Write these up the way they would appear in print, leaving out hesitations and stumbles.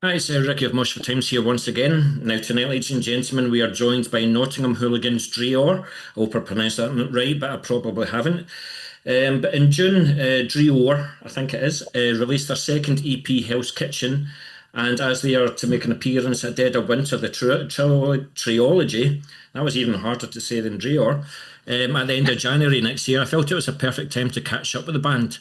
Hi, it's Ricky of Moshville Times here once again. Now, tonight, ladies and gentlemen, we are joined by Nottingham hooligans Dreor. I hope I pronounced that right, but I probably haven't. But in June, Dreor, I think it is, released their second EP, Hell's Kitchen. And as they are to make an appearance at Dead of Winter, the trilogy, that was even harder to say than Dreor, at the end of January next year, I felt it was a perfect time to catch up with the band.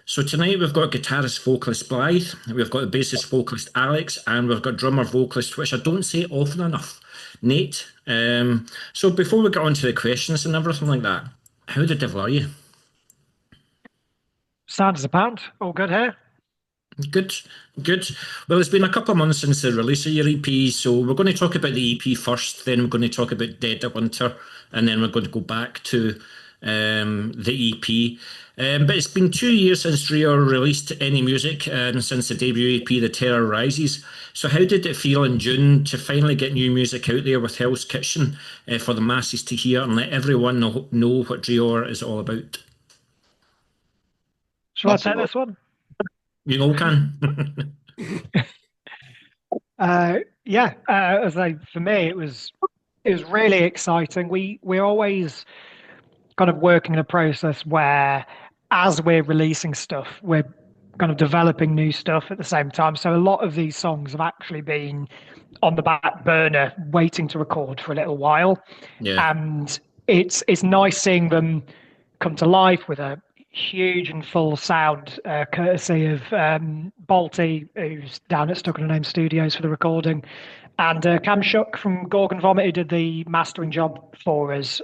So tonight we've got guitarist vocalist Blythe, we've got the bassist vocalist Alex, and we've got drummer vocalist, which I don't say often enough, Nate. So before we get on to the questions and everything like that, how the devil are you? Sound as a pound. All good here. Good, good. Well, it's been a couple of months since the release of your EP, so we're going to talk about the EP first, then we're going to talk about Dead of Winter, and then we're going to go back to the EP. But it's been 2 years since Dreor released any music, and since the debut EP, The Terror Rises. So, how did it feel in June to finally get new music out there with Hell's Kitchen for the masses to hear and let everyone know what Dreor is all about? Shall I That's a take lot. this one? You know, can. Yeah, as I for me, it was really exciting. We're always kind of working in a process where, as we're releasing stuff, we're kind of developing new stuff at the same time. So a lot of these songs have actually been on the back burner, waiting to record for a little while, Yeah, and it's nice seeing them come to life with a huge and full sound, courtesy of Balti, who's down at Stuck on a Name Studios for the recording, and Cam Shook from Gorgon Vomit, who did the mastering job for us.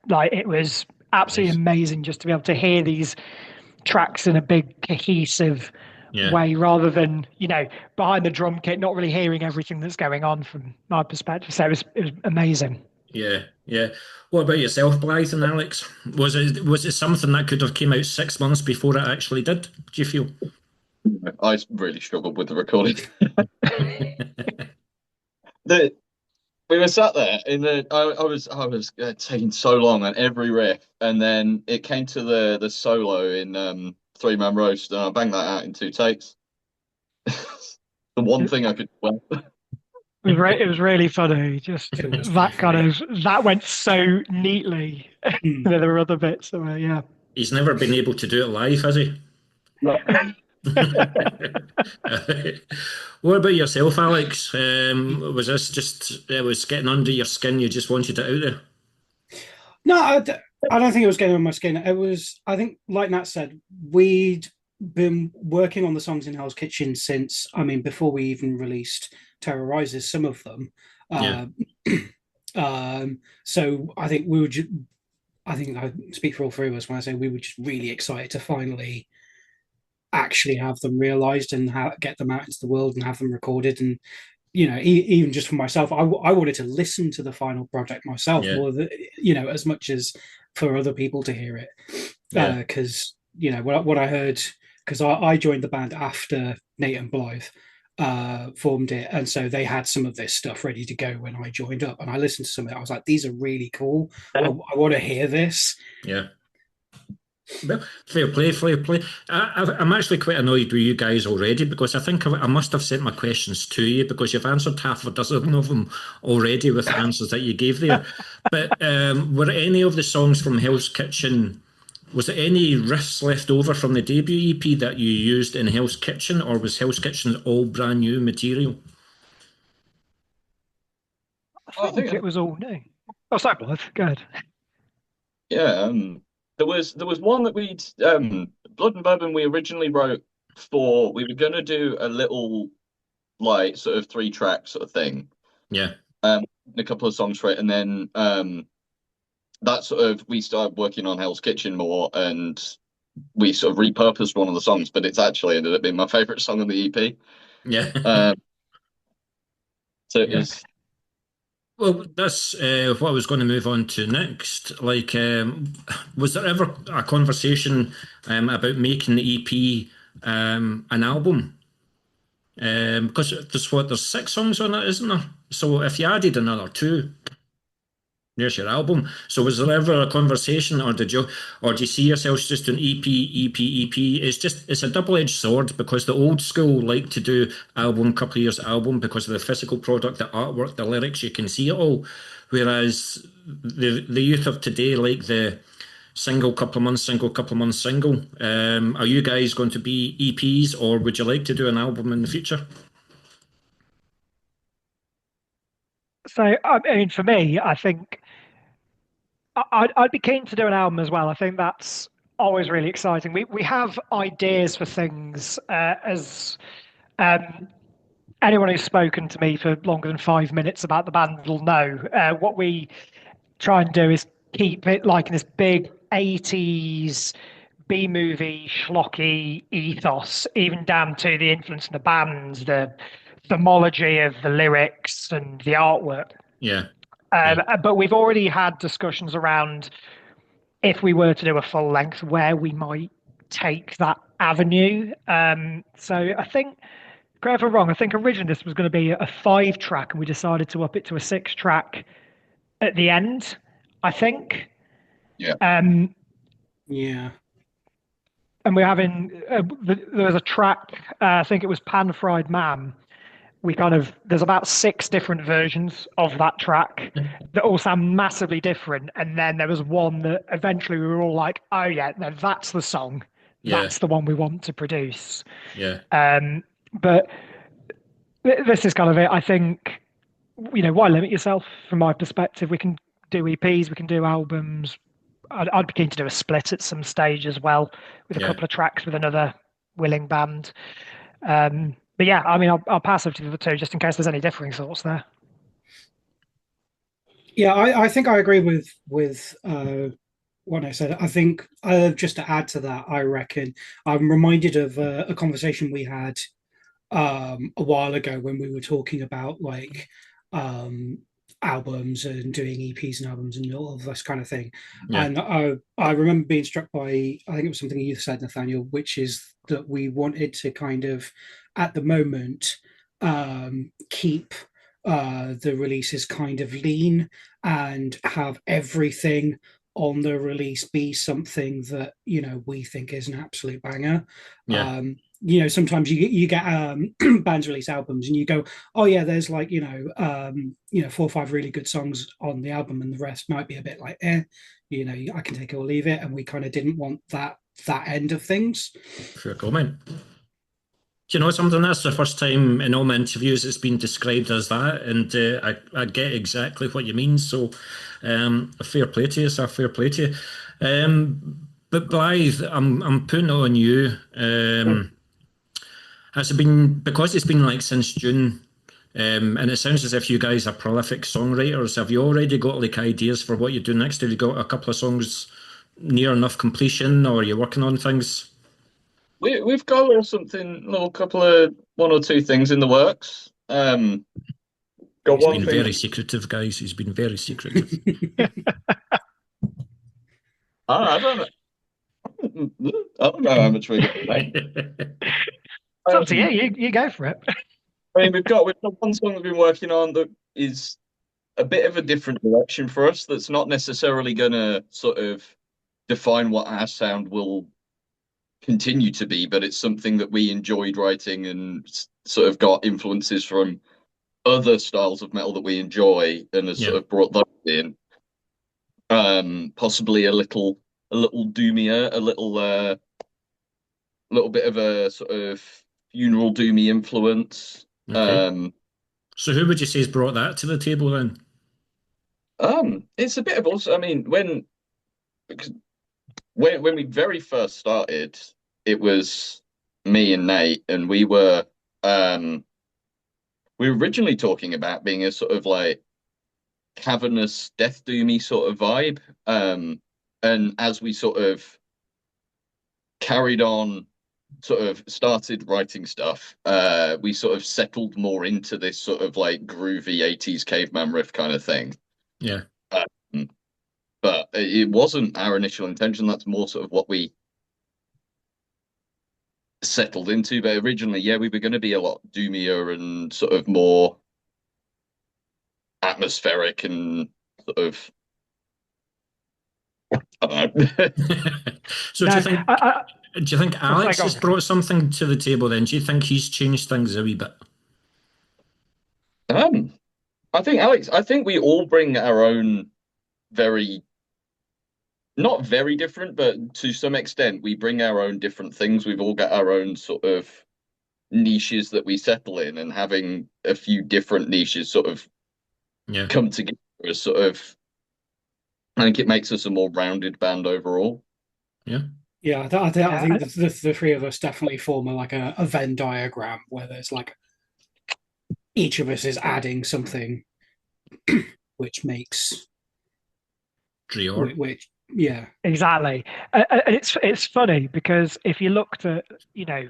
Like it was absolutely nice. amazing just to be able to hear these tracks in a big cohesive Yeah. way rather than behind the drum kit not really hearing everything that's going on from my perspective. So it was amazing. Yeah, yeah. What about yourself, Blythe and Alex? Was it something that could have came out 6 months before it actually did? Do you feel? I really struggled with the recording. The, we were sat there in the. I was taking so long on every riff, and then it came to the solo in Three Man Roast, and I banged that out in 2 takes. The one It, thing I could. Well, it was really funny. Just It was that kind definitely. of that went so neatly. Hmm. There were other bits, so yeah. He's never been able to do it live, has he? no. What about yourself, Alex? Was this just it was getting under your skin? You just wanted it out there? No, I don't think it was getting on my skin. It was, I think, like Nat said, we'd been working on the songs in Hell's Kitchen since, I mean, before we even released Terrorizes, some of them. Yeah, Uh, so I think we were just, I think I speak for all three of us when I say we were just really excited to finally actually have them realized and get them out into the world and have them recorded. And even just for myself, I wanted to listen to the final project myself yeah, more than as much as for other people to hear it. yeah. Because what I heard, because I joined the band after Nate and Blythe formed it, and so they had some of this stuff ready to go when I joined up, and I listened to some of it. I was like, these are really cool. I want to hear this. Yeah. Well, fair play, fair play. I'm actually quite annoyed with you guys already because I think I must have sent my questions to you because you've answered half a dozen of them already with the answers that you gave there. But were any of the songs from Hell's Kitchen, was there any riffs left over from the debut EP that you used in Hell's Kitchen, or was Hell's Kitchen all brand new material? I I think think it was all new. Oh, sorry, Blythe. Go ahead. yeah. There was one that we'd Blood and Bourbon we originally wrote for. We were gonna do a little like sort of 3 track sort of thing. Yeah, Um, a couple of songs for it, and then that sort of we started working on Hell's Kitchen more, and we sort of repurposed one of the songs, but it's actually ended up being my favorite song on the EP. yeah, Um, so it yeah. was. Well, that's what I was going to move on to next. Like, was there ever a conversation about making the EP an album? Because there's 6 songs on it, isn't there? So if you added another two, There's your album. So was there ever a conversation, or do you see yourselves just doing EP, EP, EP? It's a double-edged sword because the old school like to do album, couple of years album because of the physical product, the artwork, the lyrics, you can see it all. Whereas the youth of today like the single, couple of months, single, couple of months, single. Are you guys going to be EPs, or would you like to do an album in the future? So, I mean, for me, I think I'd be keen to do an album as well. I think that's always really exciting. We have ideas for things as um, anyone who's spoken to me for longer than 5 minutes about the band will know. What we try and do is keep it like in this big 80s B movie schlocky ethos, even down to the influence of the bands, the themology of the lyrics and the artwork. Yeah. Yeah. But we've already had discussions around if we were to do a full length, where we might take that avenue. So I think, correct if I'm wrong, I think originally this was going to be a 5 track, and we decided to up it to a 6 track at the end, I think. Yeah. Yeah. And we're having there was a track, I think it was Pan Fried Man. There's about 6 different versions of that track that all sound massively different, and then there was one that eventually we were all like, oh yeah, no, that's the song, Yeah. that's the one we want to produce. Yeah. But this is kind of it. I think, why limit yourself? From my perspective, we can do EPs, we can do albums. I'd be keen to do a split at some stage as well, with a Yeah. couple of tracks with another willing band. But yeah, I mean, I'll pass over to the other two just in case there's any differing thoughts there. Yeah, I think I agree with what I said. I think just to add to that, I reckon I'm reminded of a conversation we had a while ago when we were talking about like albums and doing EPs and albums and all of this kind of thing. Yeah. And I remember being struck by, I think it was something you said, Nathaniel, which is that we wanted to kind of, at the moment, keep the releases kind of lean and have everything on the release be something that we think is an absolute banger. Yeah. Sometimes you get bands release albums and you go, oh yeah, there's like 4 or 5 really good songs on the album, and the rest might be a bit like I can take it or leave it, and we kind of didn't want that end of things. Fair comment. Do you know something? That's the first time in all my interviews it's been described as that, and I get exactly what you mean. So, a fair play to you, sir. Fair play to you. But Blythe, I'm putting it on you. Has it been, because it's been like since June, and it sounds as if you guys are prolific songwriters. Have you already got like ideas for what you do next? Have you got a couple of songs near enough completion, or are you working on things? We've got something, couple of 1 or 2 things in the works. Got He's one been thing. very secretive, guys. He's been very secretive. I don't know. I don't know how much we get. It's up to you. You go for it. I mean, we've got one song we've been working on that is a bit of a different direction for us. That's not necessarily going to sort of define what our sound will continue to be, but it's something that we enjoyed writing and sort of got influences from other styles of metal that we enjoy and has sort of brought those in. Possibly a little doomier, a little bit of a sort of funeral doomy influence. Okay. So who would you say has brought that to the table then? It's a bit of also. I mean, when we very first started, it was me and Nate, and we were originally talking about being a sort of like cavernous death doomy sort of vibe. And as we sort of carried on, sort of started writing stuff, we sort of settled more into this sort of like groovy 80s caveman riff kind of thing. Yeah. But it wasn't our initial intention. That's more sort of what we settled into. But originally, yeah, we were going to be a lot doomier and sort of more atmospheric and sort of So No, do you think oh, sorry, Alex go has on, Ricky. brought something to the table then? Do you think he's changed things a wee bit? Um, I think we all bring our own very, not very different, but to some extent, we bring our own different things. We've all got our own sort of niches that we settle in, and having a few different niches sort of Yeah. come together as sort of, I think it makes us a more rounded band overall. Yeah. Yeah, I Yeah, think the three of us definitely form a Venn diagram where there's like each of us is adding something, which makes Dreor. which yeah. exactly. It's funny because if you looked at, you know,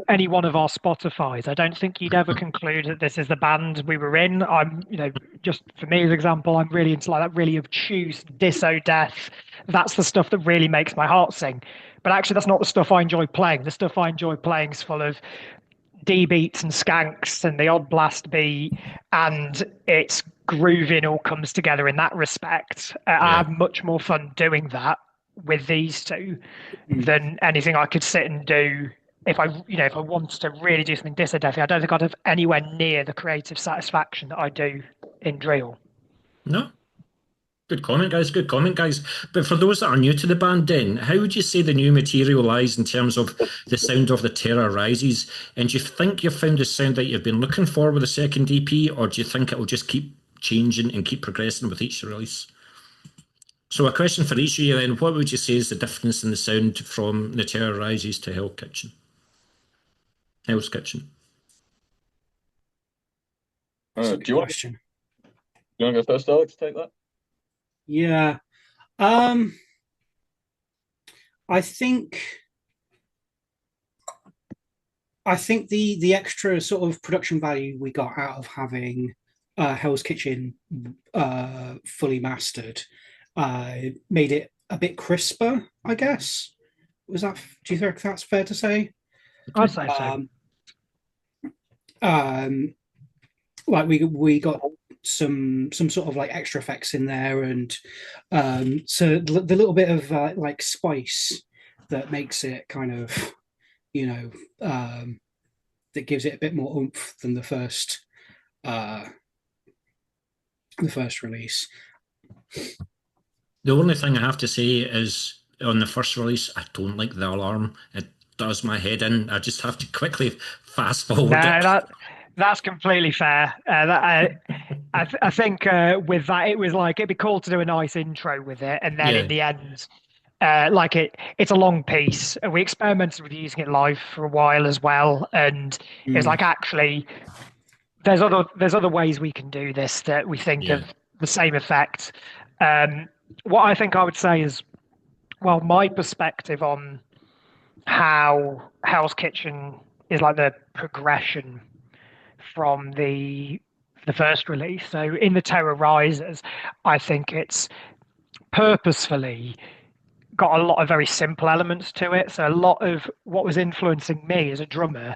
any one of our Spotifys, I don't think you'd ever conclude that this is the band we were in. I'm, you know, just for me as example, I'm really into like that really obtuse disso death. That's the stuff that really makes my heart sing. But actually, that's not the stuff I enjoy playing. The stuff I enjoy playing is full of D beats and skanks and the odd blast beat, and it's grooving all comes together in that respect. I Yeah. have much more fun doing that with these two Mm. than anything I could sit and do if I, you know, if I wanted to really do something dissident. I don't think I'd have anywhere near the creative satisfaction that I do in drill. No. Good comment, guys. Good comment, guys. But for those that are new to the band, then, how would you say the new material lies in terms of the sound of The Terror Rises? And do you think you've found the sound that you've been looking for with the second EP, or do you think it'll just keep changing and keep progressing with each release? So, a question for each of you then: what would you say is the difference in the sound from The Terror Rises to Hell's Kitchen? That's a Do good you want question. to go first, Alex? Take that. Yeah. Um, I think the extra sort of production value we got out of having Hell's Kitchen fully mastered made it a bit crisper, I guess. Was that? Do you think that's fair to say? I'd say so. Um, um, like we got some sort of like extra effects in there, and so the little bit of like spice that makes it kind of, you know, that gives it a bit more oomph than uh the first release. The only thing I have to say is on the first release, I don't like the alarm. It does my head in. I just have to quickly fast forward No, it. that's completely fair. I think with that, it was like it'd be cool to do a nice intro with it, and then in Yeah, the end, like it's a long piece. We experimented with using it live for a while as well, and it's Mm. like actually there's other ways we can do this that we think yeah, of the same effect. What I think I would say is, well, my perspective on how Hell's Kitchen is like the progression from the first release. So in the Terror Rises, I think it's purposefully got a lot of very simple elements to it. So a lot of what was influencing me as a drummer,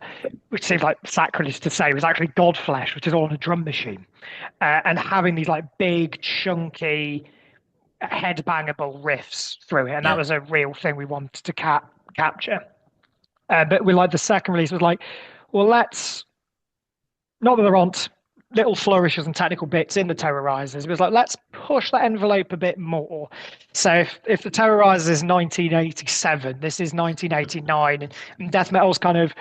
which seems like sacrilege to say, was actually Godflesh, which is all on a drum machine, and having these like big, chunky, headbangable riffs through it, and that yeah, was a real thing we wanted to capture. But we like the second release was like, well, let's not that there aren't little flourishes and technical bits in the Terrorizers. It was like, let's push that envelope a bit more. So if the Terrorizers is 1987, this is 1989, and death metal's kind of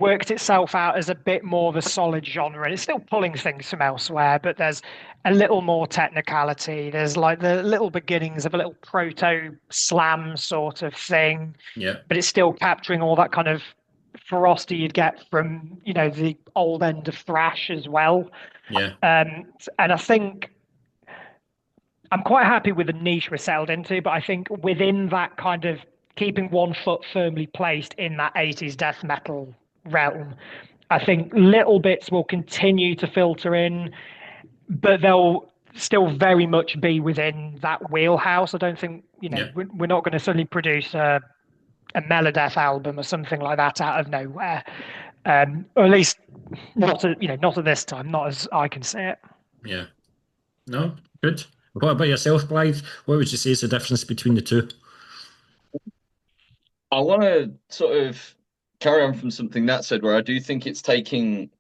worked itself out as a bit more of a solid genre. And it's still pulling things from elsewhere, but there's a little more technicality. There's like the little beginnings of a little proto slam sort of thing, yeah, but it's still capturing all that kind of ferocity you'd get from, you know, the old end of thrash as well. yeah, And I think I'm quite happy with the niche we're settled into, but I think within that kind of keeping one foot firmly placed in that 80s death metal realm, I think little bits will continue to filter in, but they'll still very much be within that wheelhouse. I don't think, you know, yeah, we're not going to suddenly produce a Melodeath album or something like that out of nowhere, or at least not at, you know, not at this time, not as I can see it. yeah. No, good. What about yourself, Blythe? What would you say is the difference between the two? I want to sort of carry on from something Nat said, where I do think it's taking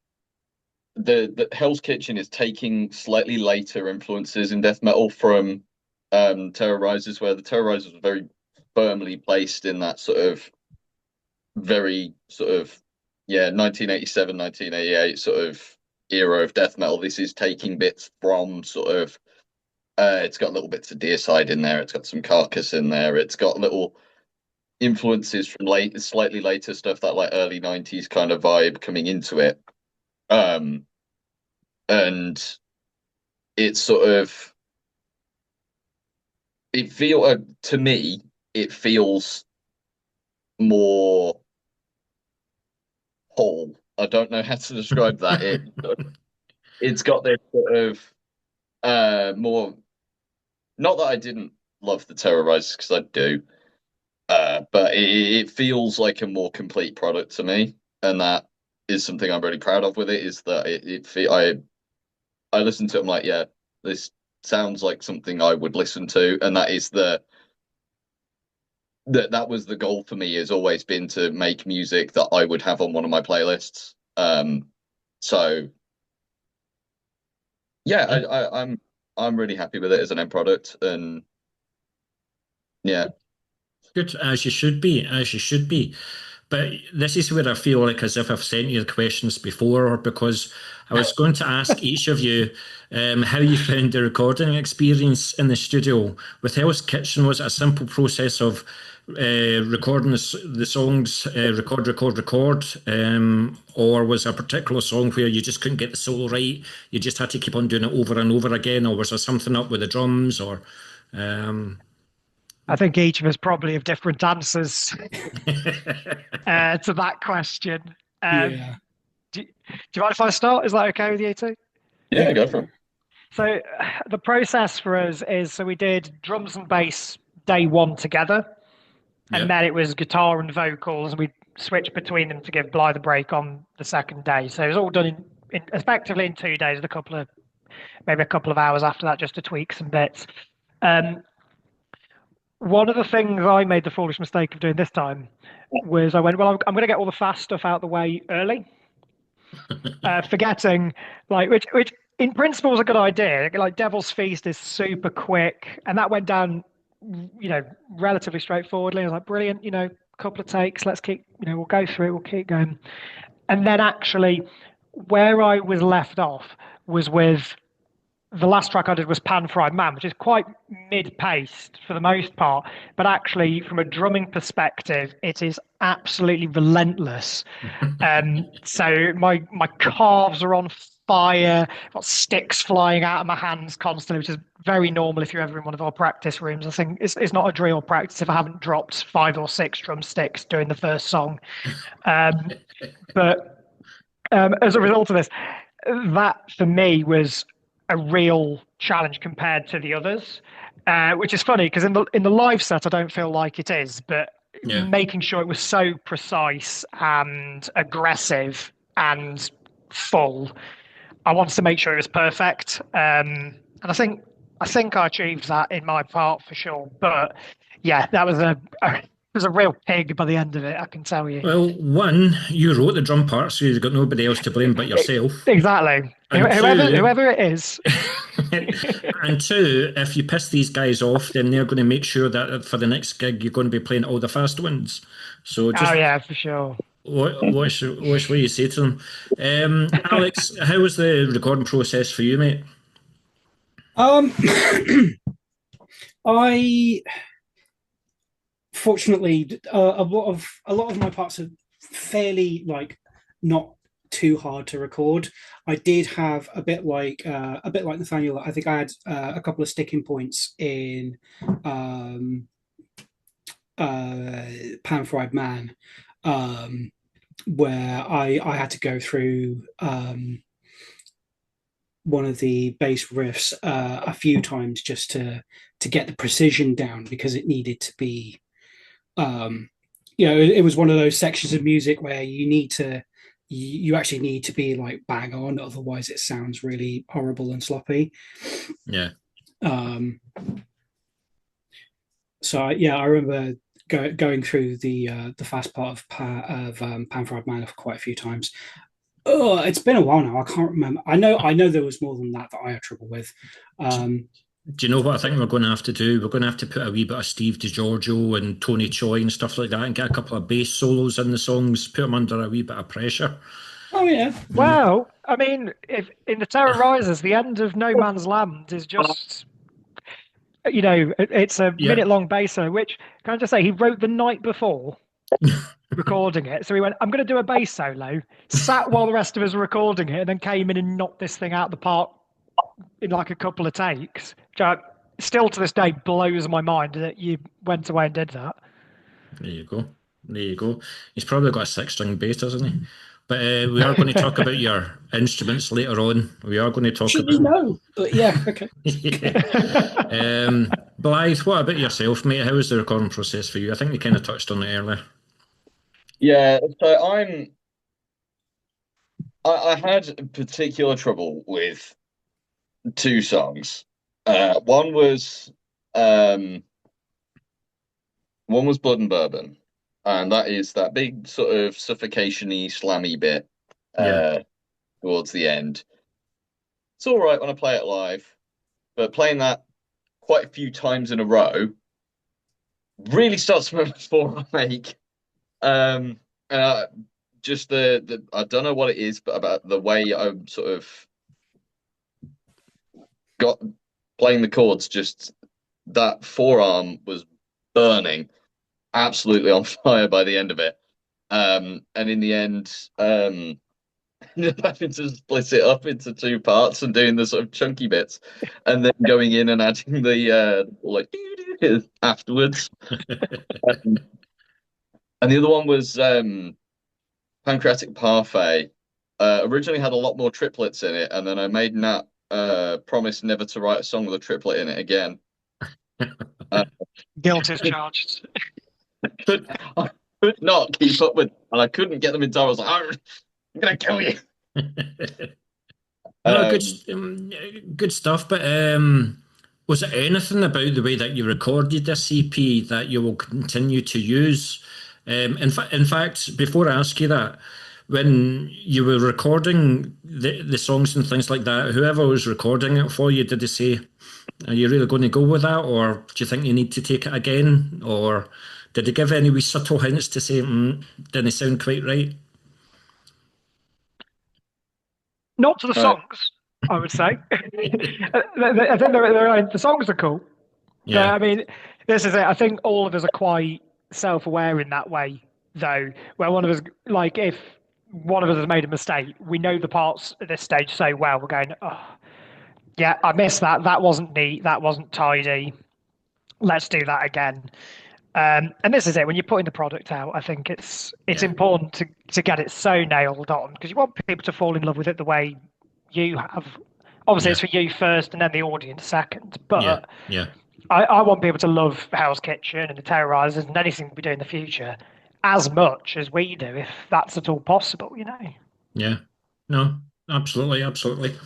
the Hell's Kitchen is taking slightly later influences in death metal from Terror Rises, where the Terror Rises was very firmly placed in that sort of very sort of 1987, 1988 sort of era of death metal. This is taking bits from sort of it's got little bits of Deicide in there, it's got some Carcass in there, it's got little influences from slightly later stuff, that like early 90s kind of vibe coming into it. And it's sort of to me it feels more whole. I don't know how to describe that. It's got this sort of more, not that I didn't love the Terrorizers, because I do, but it feels like a more complete product to me, and that is something I'm really proud of with it. Is that I listen to it, I'm like, yeah, this sounds like something I would listen to, and that is that was the goal for me, has always been to make music that I would have on one of my playlists. So yeah, I'm really happy with it as an end product, and yeah. Good, as you should be, as you should be. But this is where I feel like as if I've sent you the questions before, because I was going to ask each of you how you found the recording experience in the studio. With Hell's Kitchen, was it a simple process of recording the songs, record, or was there a particular song where you just couldn't get the solo right, you just had to keep on doing it over and over again, or was there something up with the drums, or... I think each of us probably have different answers to that question. Yeah. Do you mind if I start? Is that okay with you two? Yeah, go for it. So the process for us is, so we did drums and bass day one together, and then it was guitar and vocals, and we switched between them to give Blythe a break on the second day. So it was all done effectively in 2 days, with maybe a couple of hours after that just to tweak some bits. One of the things I made the foolish mistake of doing this time was I went, well, I'm going to get all the fast stuff out of the way early, forgetting, like, which in principle is a good idea. Like Devil's Feast is super quick, and that went down, relatively straightforwardly. I was like, brilliant, couple of takes, let's keep, we'll go through it, we'll keep going. And then actually, where I was left off was with the last track I did was Pan Fried Man, which is quite mid-paced for the most part, but actually from a drumming perspective, it is absolutely relentless. So my calves are on fire, I've got sticks flying out of my hands constantly, which is very normal if you're ever in one of our practice rooms. I think it's not a drill practice if I haven't dropped 5 or 6 drumsticks during the first song. But as a result of this, that for me was a real challenge compared to the others, which is funny because in the live set I don't feel like it is, but making sure it was so precise and aggressive and full, I wanted to make sure it was perfect, and I think I achieved that in my part for sure. But yeah, that was it was a real pig by the end of it, I can tell you. Well, one, you wrote the drum part, so you've got nobody else to blame but yourself. Exactly. Whoever it is. And two, if you piss these guys off, then they're going to make sure that for the next gig you're going to be playing all the fast ones. So just, for sure. Watch what you say to them. Alex, how was the recording process for you, mate? I fortunately a lot of my parts are fairly not too hard to record. I did have a bit like Nathaniel. I think I had a couple of sticking points in Pan Fried Man, where I had to go through one of the bass riffs a few times just to get the precision down, because it needed to be it was one of those sections of music where you actually need to be like bang on, otherwise it sounds really horrible and sloppy. Yeah. Um, so yeah, I remember going through the fast part of Pan Fried Manor for quite a few times. Oh, it's been a while now. I can't remember. I know there was more than that I had trouble with. Do you know what I think we're going to have to do? We're going to have to put a wee bit of Steve DiGiorgio and Tony Choi and stuff like that and get a couple of bass solos in the songs, put them under a wee bit of pressure. Oh yeah. Well, I mean, if in the Terror Rises, the end of No Man's Land is just, it's a Yeah. minute-long bass solo, which, can I just say, he wrote the night before recording it. So he went, I'm going to do a bass solo, sat while the rest of us were recording it, and then came in and knocked this thing out of the park in like a couple of takes, which still to this day blows my mind that you went away and did that. There you go. There you go. He's probably got a six-string bass, doesn't he? But we are going to talk about your instruments later on. We are going to talk Should you know? But yeah, okay. Blythe, what about yourself, mate? How was the recording process for you? I think you kind of touched on it earlier. Yeah, so I had particular trouble with two songs. One was Blood and Bourbon, and that is that big sort of suffocation-y, slammy bit towards the end. It's all right when I play it live, but playing that quite a few times in a row really starts to before I make. Just the I don't know what it is, but about the way I'm sort of got playing the chords, just that forearm was burning, absolutely on fire by the end of it. And in the end, having to split it up into two parts and doing the sort of chunky bits, and then going in and adding the like afterwards. And the other one was Pancreatic Parfait. Originally had a lot more triplets in it, and then I made Nat promise never to write a song with a triplet in it again. Guilt is charged. I could not keep up with, and I couldn't get them in time. I was like, I'm gonna kill you. No, good stuff. But was it anything about the way that you recorded this EP that you will continue to use? In fact, before I ask you that, when you were recording the songs and things like that, whoever was recording it for you, did they say, are you really going to go with that, or do you think you need to take it again, or did they give any wee subtle hints to say, didn't sound quite right? Not to the songs, I would say. I think the songs are cool. Yeah. But, I mean, this is it. I think all of us are quite self-aware in that way, though, where one of us, like, if one of us has made a mistake, we know the parts at this stage so well, we're going, oh, yeah, I missed that. That wasn't neat. That wasn't tidy. Let's do that again. And this is it. When you're putting the product out, I think it's important to get it so nailed on, because you want people to fall in love with it the way you have. Obviously, it's for you first, and then the audience second. But I want people to love Hell's Kitchen and the Terrorizers and anything we do in the future as much as we do, if that's at all possible. Yeah. No. Absolutely. Absolutely.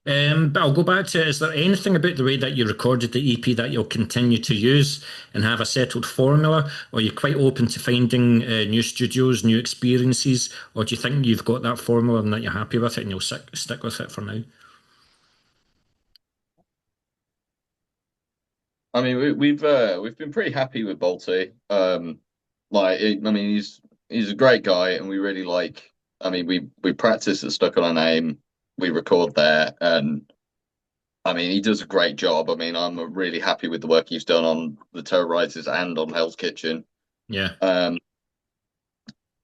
But I'll go back to, is there anything about the way that you recorded the EP that you'll continue to use and have a settled formula? Or are you quite open to finding new studios, new experiences? Or do you think you've got that formula and that you're happy with it and you'll stick with it for now? I mean, we've been pretty happy with Balti. He's a great guy, and we really like. I mean, we practice at Stuck on a Name. We record there, and I mean, he does a great job. I mean, I'm really happy with the work he's done on the Terror Rises and on Hell's Kitchen. Yeah.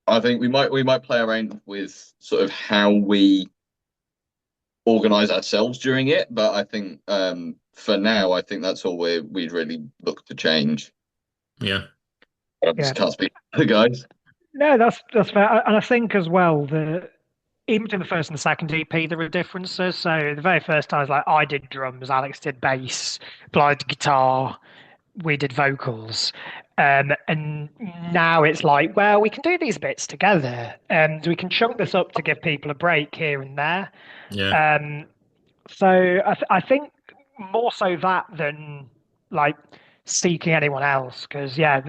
I think we might play around with sort of how we organize ourselves during it, but I think for now, I think that's all we'd really look to change. Yeah. I just can't speak for the guys. No, that's fair. And I think as well that even between the first and the second EP, there were differences. So the very first time, I did drums, Alex did bass, Blythe did guitar, we did vocals. And now it's like, well, we can do these bits together, and we can chunk this up to give people a break here and there. Yeah. So I think more so that than like seeking anyone else, because yeah,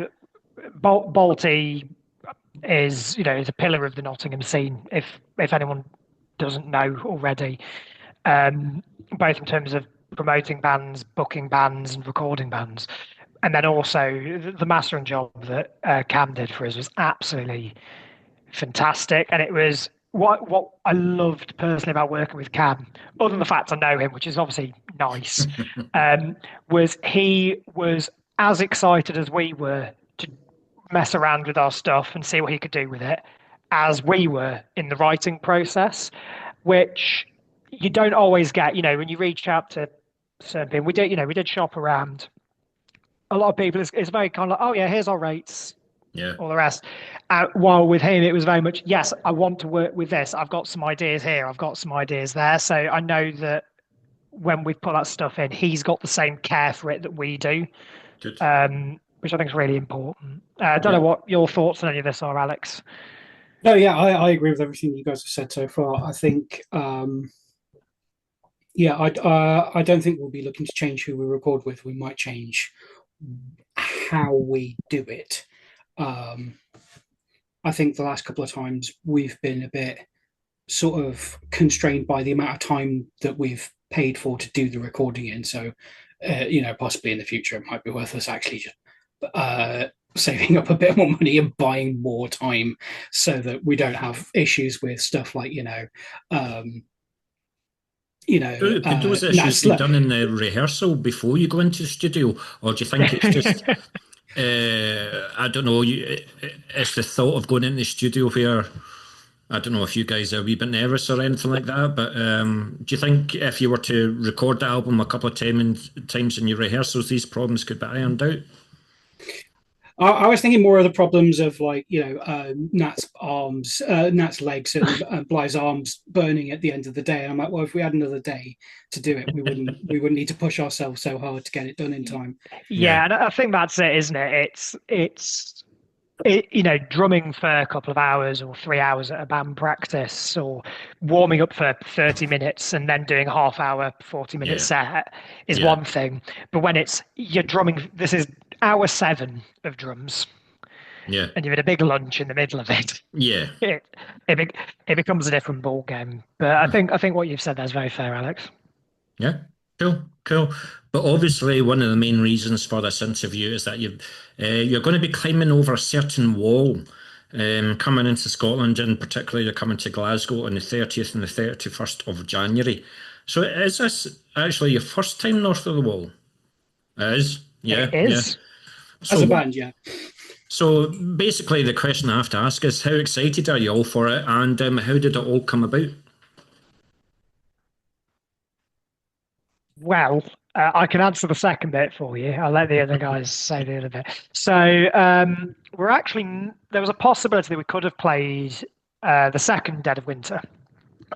Balti is is a pillar of the Nottingham scene. If anyone doesn't know already, both in terms of promoting bands, booking bands, and recording bands. And then also the mastering job that Cam did for us was absolutely fantastic. And it was what I loved personally about working with Cam, other than the fact I know him, which is obviously nice, was he was as excited as we were to mess around with our stuff and see what he could do with it as we were in the writing process, which you don't always get. When you reach out to certain people, we did shop around. A lot of people, it's very kind of like, oh yeah, here's our rates, Yeah. all the rest. While with him, it was very much, yes, I want to work with this. I've got some ideas here. I've got some ideas there. So I know that when we put that stuff in, he's got the same care for it that we do, Good. which I think is really important. I don't know what your thoughts on any of this are, Alex. No, yeah, I agree with everything you guys have said so far. I think, yeah, I don't think we'll be looking to change who we record with. We might change how we do it. I think the last couple of times we've been a bit sort of constrained by the amount of time that we've paid for to do the recording in. So, possibly in the future it might be worth us actually just saving up a bit more money and buying more time so that we don't have issues with stuff like could those issues be done in the rehearsal before you go into the studio, or do you think it's just I don't know, it's the thought of going into the studio where, I don't know if you guys are a wee bit nervous or anything like that, but do you think if you were to record the album a couple of times in your rehearsals, these problems could be ironed out? I was thinking more of the problems of Nat's legs and Bly's arms burning at the end of the day. And I'm like, well, if we had another day to do it, we wouldn't need to push ourselves so hard to get it done in time. Yeah, and I think that's it, isn't it? It's drumming for a couple of hours or 3 hours at a band practice, or warming up for 30 minutes and then doing a half hour, 40-minute set is one thing. But when you're drumming, this is hour 7 of drums. Yeah. And you've had a big lunch in the middle of it. Yeah. It becomes a different ball game. But I think what you've said there is very fair, Alex. Yeah. Cool. But obviously, one of the main reasons for this interview is that you're going to be climbing over a certain wall, coming into Scotland, and particularly you're coming to Glasgow on the 30th and the 31st of January. So is this actually your first time north of the wall? It is. Yeah. It is. So, as a band, yeah. So basically, the question I have to ask is, how excited are you all for it, and how did it all come about? Well, I can answer the second bit for you. I'll let the other guys say the other bit. So there was a possibility that we could have played the second Dead of Winter.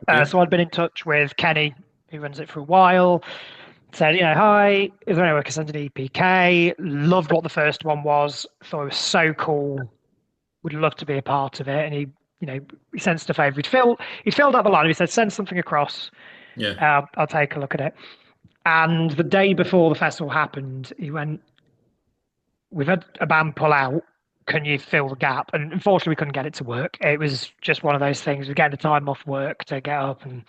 Okay. So I'd been in touch with Kenny, who runs it for a while. Said, hi, is there any way I can send an EPK? Loved what the first one was. Thought it was so cool. Would love to be a part of it. And he sent stuff over. He filled out the line. He said, send something across. Yeah. I'll take a look at it. And the day before the festival happened, he went, we've had a band pull out. Can you fill the gap? And unfortunately, we couldn't get it to work. It was just one of those things. We're getting the time off work to get up and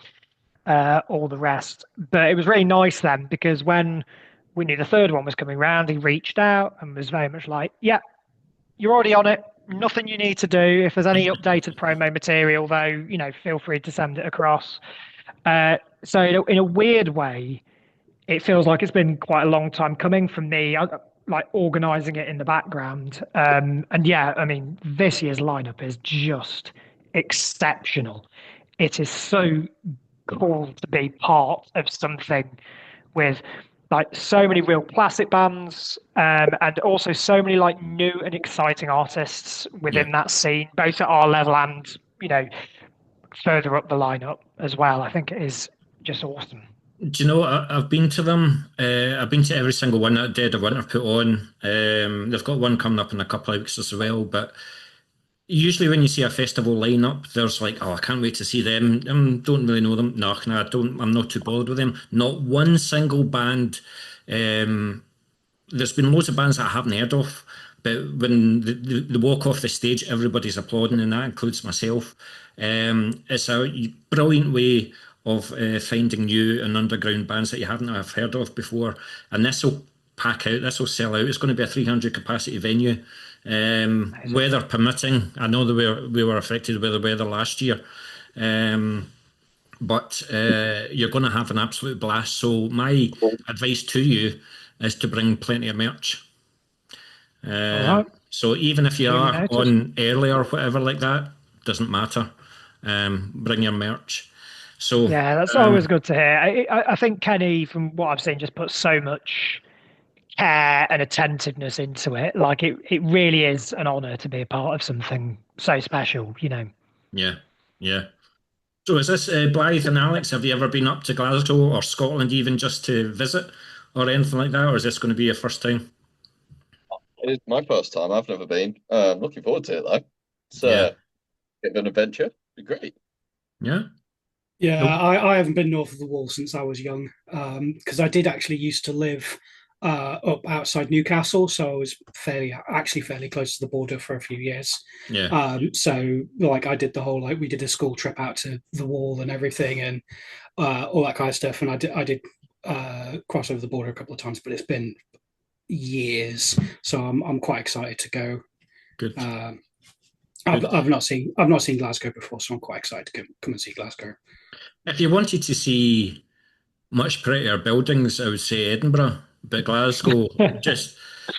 all the rest. But it was really nice then, because when we knew the third one was coming round, he reached out and was very much like, yeah, you're already on it. Nothing you need to do. If there's any updated promo material, though, feel free to send it across. So in a weird way, it feels like it's been quite a long time coming from me, like organising it in the background. And yeah, I mean, this year's lineup is just exceptional. It is so cool to be part of something with like so many real classic bands, and also so many like new and exciting artists within that scene, both at our level and further up the lineup as well. I think it is just awesome. Do you know, I've been to them. I've been to every single one that Dead of Winter put on. They've got one coming up in a couple of weeks as well. But usually when you see a festival lineup, there's like, oh, I can't wait to see them. Don't really know them. No, I don't. I'm not too bothered with them. Not one single band. Um, there's been loads of bands that I haven't heard of, but when they walk off the stage, everybody's applauding, and that includes myself. It's a brilliant way of finding new and underground bands that you haven't have heard of before, and this will pack out. This will sell out. It's going to be a 300 capacity venue. Weather permitting. I know that we were affected by the weather last year, but you're going to have an absolute blast. So my advice to you is to bring plenty of merch. All right. So even if you Duly are noted. on early or whatever like that, doesn't matter. Bring your merch. So Yeah, that's always good to hear. I think Kenny, from what I've seen, just puts so much care and attentiveness into it. Like it really is an honor to be a part of something so special, you know. yeah, yeah. So is this Blythe and Alex? Have you ever been up to Glasgow or Scotland even just to visit or anything like that, or is this going to be your first time? It's my first time. I've never been. I'm looking forward to it though. It's Yeah, a bit of an adventure. Be great. yeah. Yeah, Cool. I haven't been north of the wall since I was young, because I did actually used to live up outside Newcastle, so I was fairly close to the border for a few years. Yeah, So like I did the whole like we did a school trip out to the wall and everything, and all that kind of stuff, and I did cross over the border a couple of times, but it's been years, so I'm quite excited to go. good. Um, Good. I've not seen Glasgow before, so I'm quite excited to come and see Glasgow. If you wanted to see much prettier buildings, I would say Edinburgh, but Glasgow, just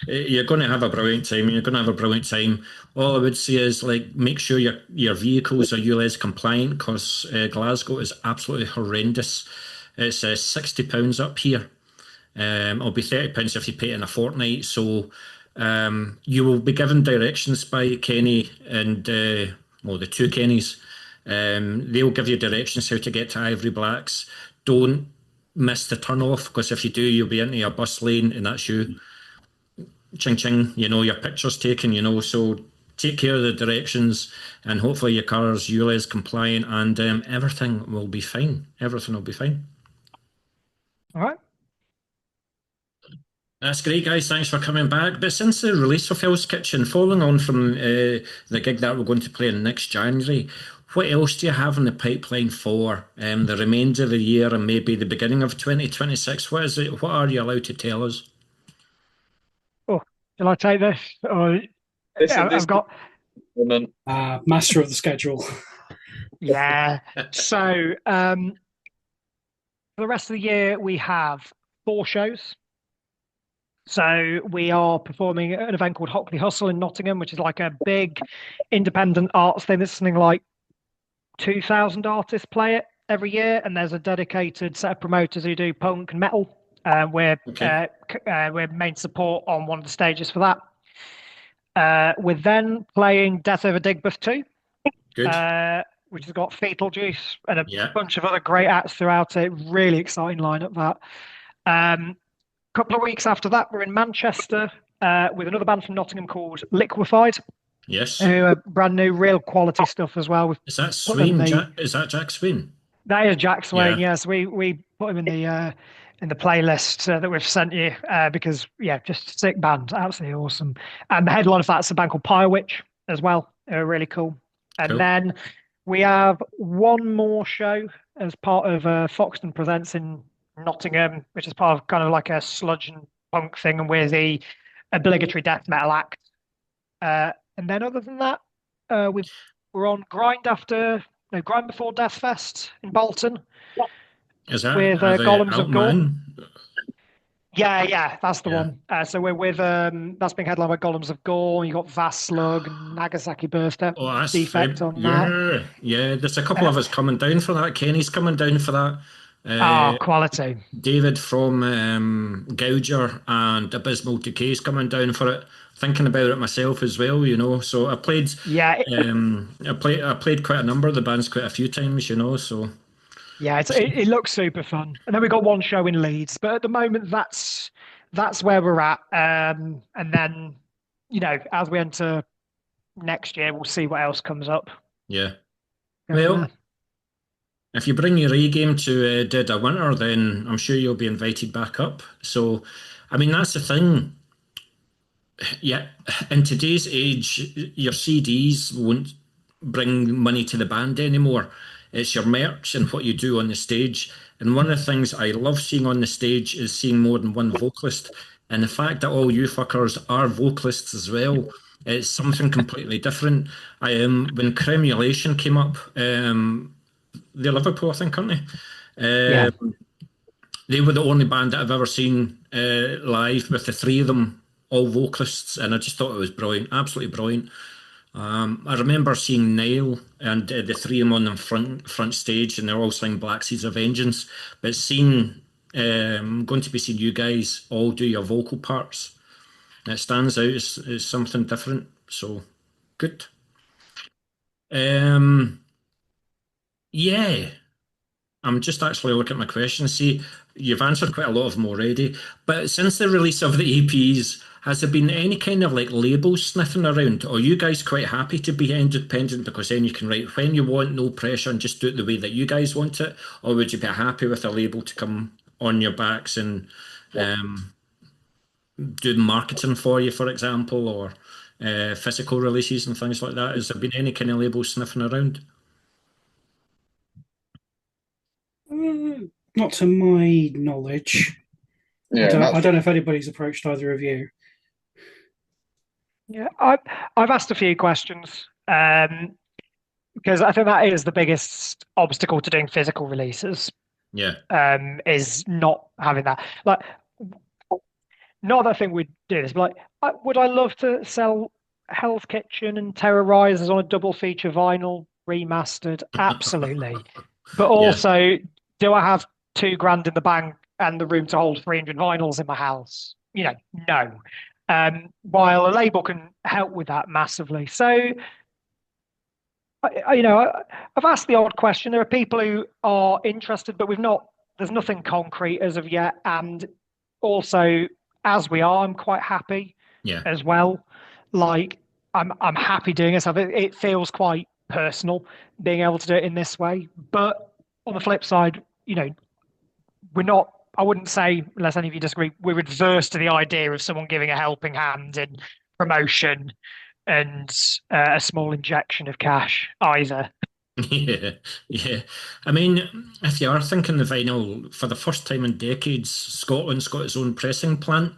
you're going to have a brilliant time. You're going to have a brilliant time. All I would say is like make sure your vehicles are ULEZ compliant because Glasgow is absolutely horrendous. It's £60 up here. It'll be £30 if you pay it in a fortnight. So you will be given directions by Kenny and well, the two Kennys. They'll give you directions how to get to Ivory Blacks. Don't miss the turn off because if you do, you'll be into a bus lane and that's you. Ching ching, your picture's taken, So take care of the directions and hopefully your car's ULEZ compliant and everything will be fine. Everything will be fine. All right. That's great, guys. Thanks for coming back. But since the release of Hell's Kitchen, following on from the gig that we're going to play in next January, what else do you have in the pipeline for the remainder of the year and maybe the beginning of 2026? What is it? What are you allowed to tell us? Oh, shall I take this? Or This I've got Master of the schedule. yeah. So for the rest of the year, we have 4 shows. So we are performing at an event called Hockley Hustle in Nottingham, which is like a big independent arts thing. There's something like 2,000 artists play it every year, and there's a dedicated set of promoters who do punk and metal. We're main support on one of the stages for that. We're then playing Death Over Digbeth 2, Good. which has got Fetal Juice and a Yeah. bunch of other great acts throughout it. Really exciting lineup that. Couple of weeks after that, we're in Manchester with another band from Nottingham called Liquefied, Yes. who are brand new, real quality stuff as well. Is that Swain? Is that Jack Swain? That is Jack Swain. Yeah. Yes, we put him in the playlist that we've sent you because just sick band, absolutely awesome. And the headline of that's a band called Pirewitch as well. They're really cool. And Cool. then we have one more show as part of Foxton Presents in Nottingham, which is part of kind of like a sludge and punk thing, and we're the obligatory death metal act. And then other than that, we're on Grind Before Death Fest in Bolton. Is that with the Golems of Gore? Outman? Yeah, that's the Yeah. one. So we're with that's being headlined by Golems of Gore. You got Vast Slug, Nagasaki Birthday, Oh, that's Defect on that. Yeah. There's a couple of us coming down for that. Kenny's coming down for that. Quality. David from Gouger and Abysmal Decay's coming down for it. Thinking about it myself as well, So I played. Yeah, I played quite a number of the bands quite a few times, So yeah, it looks super fun. And then we got one show in Leeds, but at the moment that's where we're at. And then as we enter next year we'll see what else comes up. Yeah. Go from Well, there. if you bring your A game to Dead of Winter, then I'm sure you'll be invited back up. So, I mean, that's the thing. Yeah, in today's age, your CDs won't bring money to the band anymore. It's your merch and what you do on the stage. And one of the things I love seeing on the stage is seeing more than one vocalist. And the fact that all you fuckers are vocalists as well, it's something completely different. When Cremulation came up, they're Liverpool, I think, aren't they? Yeah. They were the only band that I've ever seen live with the three of them, all vocalists, and I just thought it was brilliant, absolutely brilliant. I remember seeing Niall and the three of them on the front stage, and they're all singing Black Seeds of Vengeance. But seeing, going to be seeing you guys all do your vocal parts, it stands out as something different. So good. Yeah. I'm just actually looking at my questions. See, you've answered quite a lot of them already. But since the release of the EPs, has there been any kind of like label sniffing around? Or are you guys quite happy to be independent because then you can write when you want, no pressure, and just do it the way that you guys want it? Or would you be happy with a label to come on your backs and do the marketing for you, for example, or physical releases and things like that? Has there been any kind of label sniffing around? Not to my knowledge. Yeah, I don't know if anybody's approached either of you. Yeah, I've asked a few questions because I think that is the biggest obstacle to doing physical releases. Yeah. Is not having that. Like, not that I think we'd do this, but like, would I love to sell Hell's Kitchen and Terrorizers on a double feature vinyl remastered? Absolutely. But Yeah. also, do I have £2,000 in the bank and the room to hold 300 vinyls in my house? No. While a label can help with that massively. So, I've asked the odd question. There are people who are interested, but there's nothing concrete as of yet. And also, as we are, I'm quite happy Yeah. as well. Like, I'm happy doing this. It feels quite personal being able to do it in this way. But on the flip side, we're not. I wouldn't say, unless any of you disagree, we're adverse to the idea of someone giving a helping hand in promotion and a small injection of cash either. Yeah, yeah. I mean, if you are thinking the vinyl, for the first time in decades, Scotland's got its own pressing plant.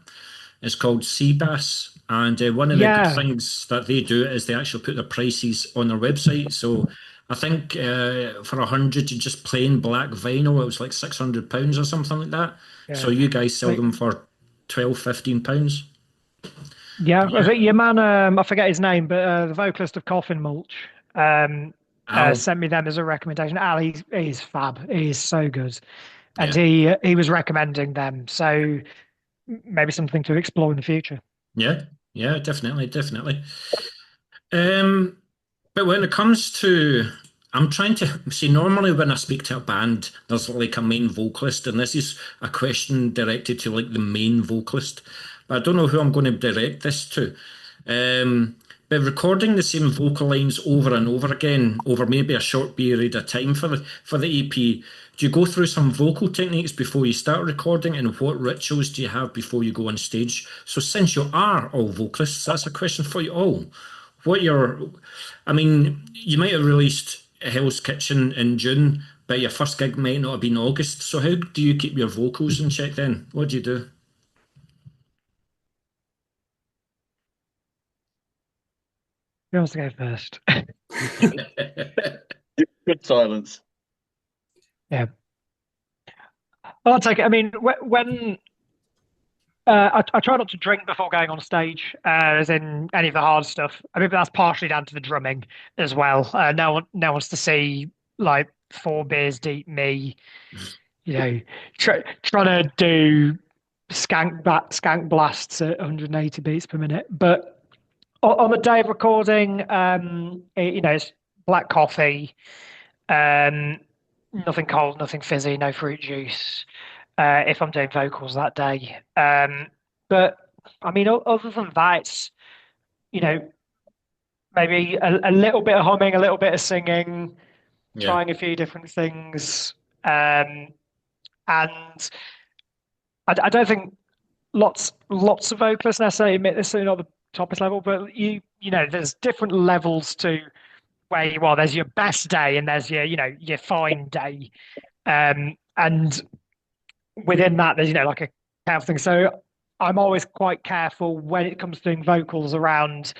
It's called Seabass. And one of the good Yeah, things that they do is they actually put their prices on their website. So I think for 100, you just plain black vinyl, it was like £600 or something like that. So yeah. you guys sell them for 12, £15. Yeah, I Yeah. think your man, I forget his name, but the vocalist of Coffin Mulch, Al. sent me them as a recommendation. Al, he's fab. He's so good, and Yeah. he was recommending them. So maybe something to explore in the future. Yeah. Yeah, definitely, definitely. Um, But when it comes to, I'm trying to see, normally when I speak to a band, there's like a main vocalist, and this is a question directed to like the main vocalist. But I don't know who I'm going to direct this to. But recording the same vocal lines over and over again over maybe a short period of time for the EP, do you go through some vocal techniques before you start recording, and what rituals do you have before you go on stage? So since you are all vocalists, that's a question for you all. I mean, you might have released Hell's Kitchen in June, but your first gig might not have been August. So how do you keep your vocals in check then? What do you do? Who wants to go first? Good silence. Yeah, I'll take it. I mean, when I try not to drink before going on stage, as in any of the hard stuff. I mean, that's partially down to the drumming as well. No one wants to see like 4 beers deep me, trying to do skank blasts at 180 beats per minute. But on the day of recording, it's black coffee, um, nothing cold, nothing fizzy, no fruit juice. If I'm doing vocals that day. But I mean, other than that, it's you know maybe a little bit of humming, a little bit of singing, Yeah. trying a few different things. And I don't think lots of vocalists necessarily admit this at the toppest level, but there's different levels to where you are. There's your best day and there's your fine day. And within that, there's like a kind of thing. So I'm always quite careful when it comes to doing vocals around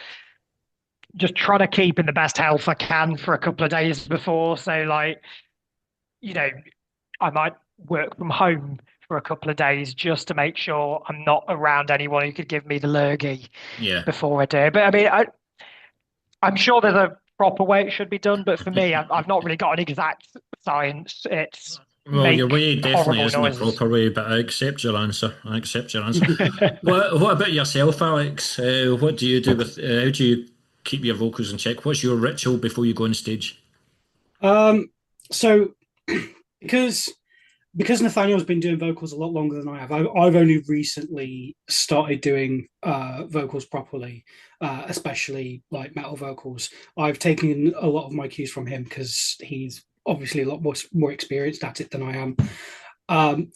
just trying to keep in the best health I can for a couple of days before. So like, I might work from home for a couple of days just to make sure I'm not around anyone who could give me the lurgy Yeah. before I do. But I mean, I'm sure there's a proper way it should be done, but for me, I've not really got an exact science. It's Well, your make way definitely horrible isn't the noises. proper way, but I accept your answer. I accept your answer. What about yourself, Alex? What do you do with? How do you keep your vocals in check? What's your ritual before you go on stage? So because Nathaniel's been doing vocals a lot longer than I have, I've only recently started doing vocals properly, especially like metal vocals. I've taken a lot of my cues from him because he's obviously a lot more experienced at it than I am.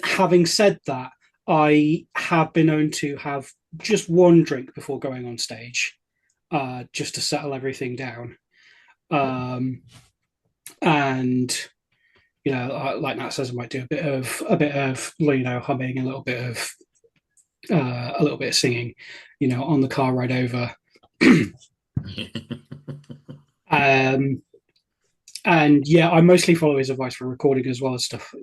Having said that, I have been known to have just one drink before going on stage, just to settle everything down. And like Nat says, I might do a bit of humming, a little bit of singing, on the car ride over. And yeah, I mostly follow his advice for recording as well as stuff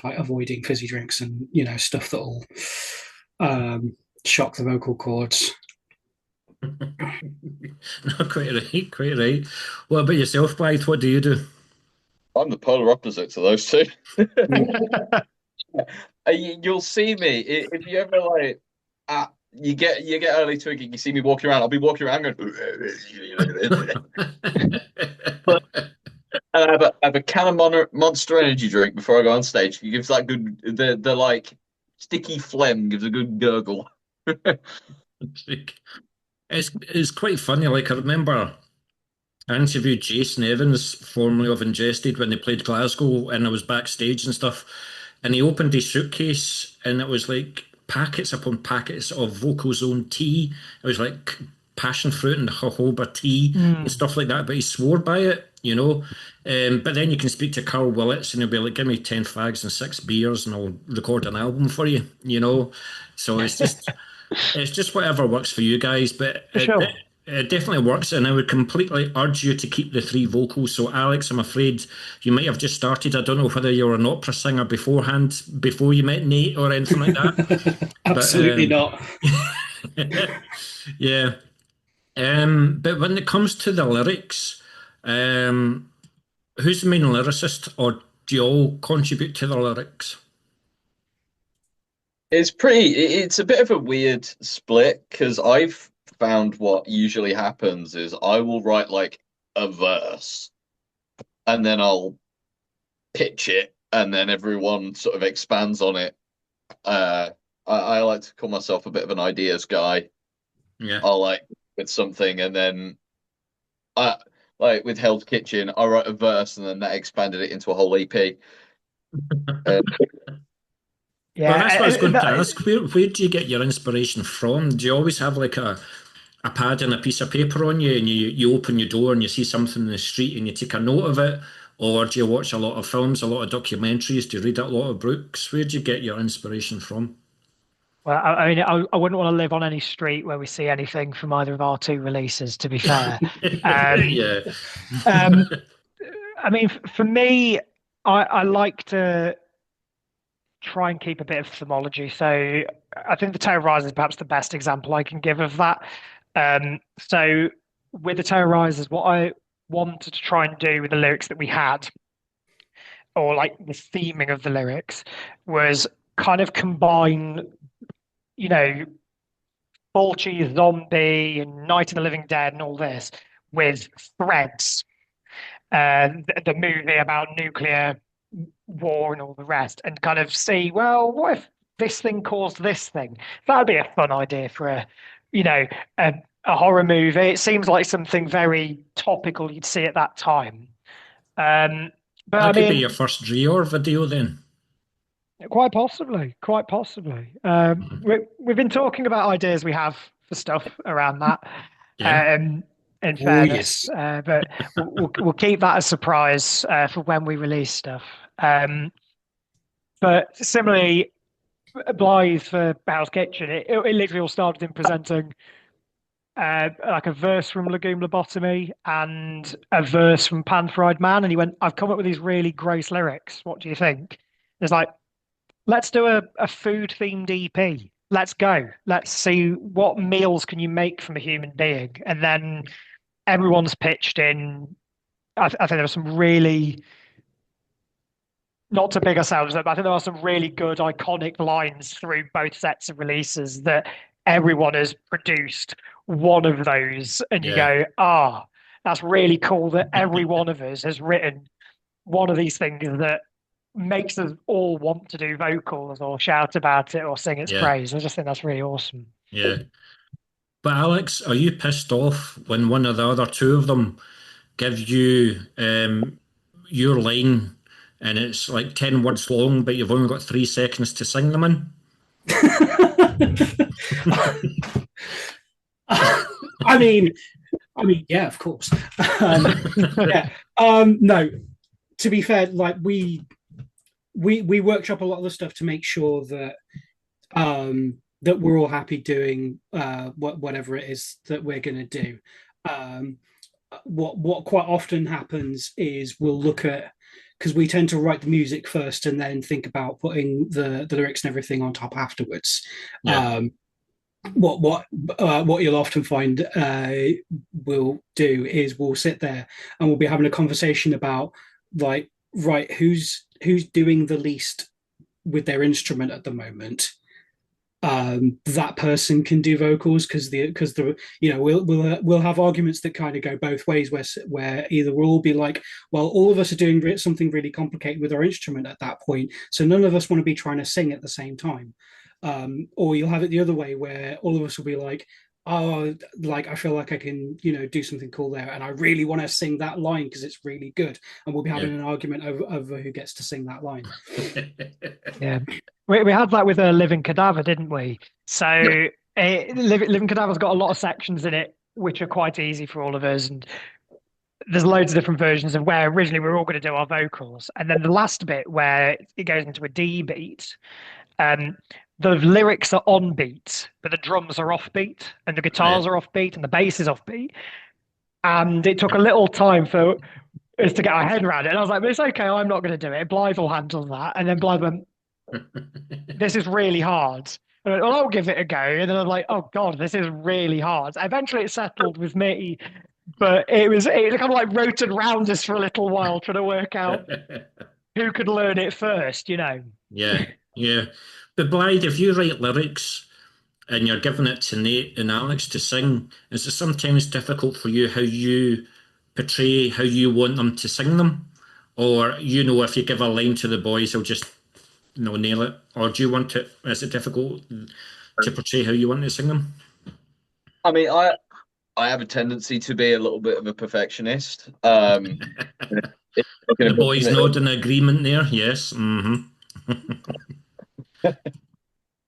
like avoiding fizzy drinks and stuff that'll shock the vocal cords. No, quite right, quite right. What about yourself, Blythe? What do you do? I'm the polar opposite to those two. You'll see me if you ever like. You get early to a gig. You see me walking around. I'll be walking around going. But and I have a can of Monster Energy drink before I go on stage. It gives that good the like sticky phlegm gives a good gurgle. It's quite funny. Like, I remember I interviewed Jason Evans, formerly of Ingested, when they played Glasgow, and I was backstage and stuff. And he opened his suitcase, and it was like packets upon packets of Vocal Zone tea. It was like passion fruit and jojoba tea and stuff like that. But he swore by it. But then you can speak to Carl Willits, and he'll be like, "Give me 10 fags and 6 beers, and I'll record an album for you." So it's just whatever works for you guys, but Sure. it definitely works, and I would completely urge you to keep the 3 vocals. So, Alex, I'm afraid you might have just started. I don't know whether you were an opera singer beforehand, before you met Nate or anything like that. Absolutely not. Yeah. But when it comes to the lyrics, who's the main lyricist, or do you all contribute to the lyrics? It's a bit of a weird split because I've found what usually happens is I will write like a verse and then I'll pitch it and then everyone sort of expands on it. I like to call myself a bit of an ideas guy. Yeah. I'll like with something and then I like with Hell's Kitchen, I write a verse and then that expanded it into a whole EP. Yeah, Well, that's what I was going to ask. Where do you get your inspiration from? Do you always have like a pad and a piece of paper on you, and you open your door and you see something in the street and you take a note of it? Or do you watch a lot of films, a lot of documentaries? Do you read a lot of books? Where do you get your inspiration from? Well, I mean, I wouldn't want to live on any street where we see anything from either of our 2 releases, to be fair. Yeah. I mean, for me, I like to try and keep a bit of themology. So I think the Terrorizer is perhaps the best example I can give of that. So with the Terrorizers, what I wanted to try and do with the lyrics that we had, or like the theming of the lyrics, was kind of combine, Fulci, Zombie, and Night of the Living Dead, and all this with Threads, the movie about nuclear war and all the rest, and kind of see, well, what if this thing caused this thing? That'd be a fun idea for a a horror movie. It seems like something very topical you'd see at that time. But I That could be mean, your first Dreor video then. quite possibly, quite possibly. We've been talking about ideas we have for stuff around that. Yeah. In Oh, fairness, yes. but we'll keep that a surprise for when we release stuff. But similarly, Blythe for Hell's Kitchen, it literally all started in presenting like a verse from Legume Lobotomy and a verse from Pan Fried Man, and he went, "I've come up with these really gross lyrics. What do you think?" It's like, let's do a food themed EP. Let's go. Let's see what meals can you make from a human being, and then everyone's pitched in. I think there were some really, not to big ourselves up, but I think there are some really good iconic lines through both sets of releases that everyone has produced one of those, and you Yeah. go, that's really cool that every one of us has written one of these things that makes us all want to do vocals or shout about it or sing its Yeah. praise. I just think that's really awesome. Yeah. But Alex, are you pissed off when one or the other two of them give you your line and it's like 10 words long, but you've only got 3 seconds to sing them in? I mean, yeah, of course. Yeah. No, to be fair, like we workshop a lot of the stuff to make sure that that we're all happy doing whatever it is that we're going to do. What quite often happens is we'll look at, because we tend to write the music first and then think about putting the lyrics and everything on top afterwards. Yeah. What you'll often find we'll do is we'll sit there and we'll be having a conversation about, like, right, who's doing the least with their instrument at the moment. That person can do vocals, because we'll have arguments that kind of go both ways, where either we'll all be like, well, all of us are doing something really complicated with our instrument at that point, so none of us want to be trying to sing at the same time. Or you'll have it the other way, where all of us will be like, oh, like, I feel like I can, do something cool there, and I really want to sing that line because it's really good, and we'll be having an argument over who gets to sing that line. Yeah, we had that with a Living Cadaver, didn't we? So Living Cadaver's got a lot of sections in it which are quite easy for all of us, and there's loads of different versions of where originally we were all going to do our vocals, and then the last bit where it goes into a D beat. The lyrics are on beat, but the drums are off beat, and the guitars are off beat, and the bass is off beat. And it took a little time for us to get our head around it. And I was like, but it's okay, I'm not going to do it. Blythe will handle that. And then Blythe went, this is really hard. And I went, well, I'll give it a go. And then I'm like, oh God, this is really hard. Eventually it settled with me, but it kind of like rotated round us for a little while, trying to work out who could learn it first, Yeah, yeah. But Blythe, if you write lyrics and you're giving it to Nate and Alex to sing, is it sometimes difficult for you how you portray how you want them to sing them? Or, if you give a line to the boys, they'll just nail it? Or do you want it, is it difficult to portray how you want to sing them? I mean, I have a tendency to be a little bit of a perfectionist. The boys nod in agreement there, yes.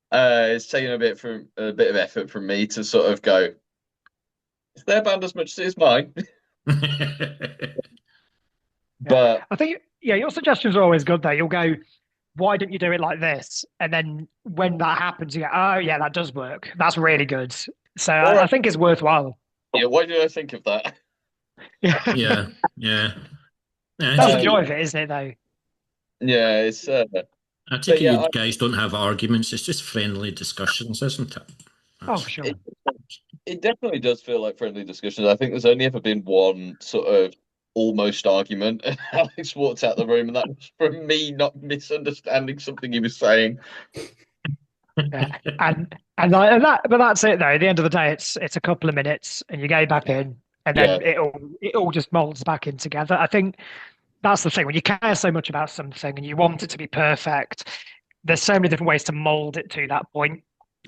It's taken a bit of effort from me to sort of go, is their band as much as it is mine? But I think, your suggestions are always good though. You'll go, why don't you do it like this? And then when that happens, you go, oh yeah, that does work. That's really good. So I think it's worthwhile. Yeah, why did I think of that? Yeah. That's the joy of it, isn't it, though? Yeah, it's. I take it you guys don't have arguments. It's just friendly discussions, isn't it? Sure. It definitely does feel like friendly discussions. I think there's only ever been one sort of almost argument, and Alex walked out the room, and that was from me not misunderstanding something he was saying. Yeah. But that's it though. At the end of the day, it's a couple of minutes, and you go back in, and then it all just molds back in together. I think that's the thing. When you care so much about something and you want it to be perfect, there's so many different ways to mold it to that point.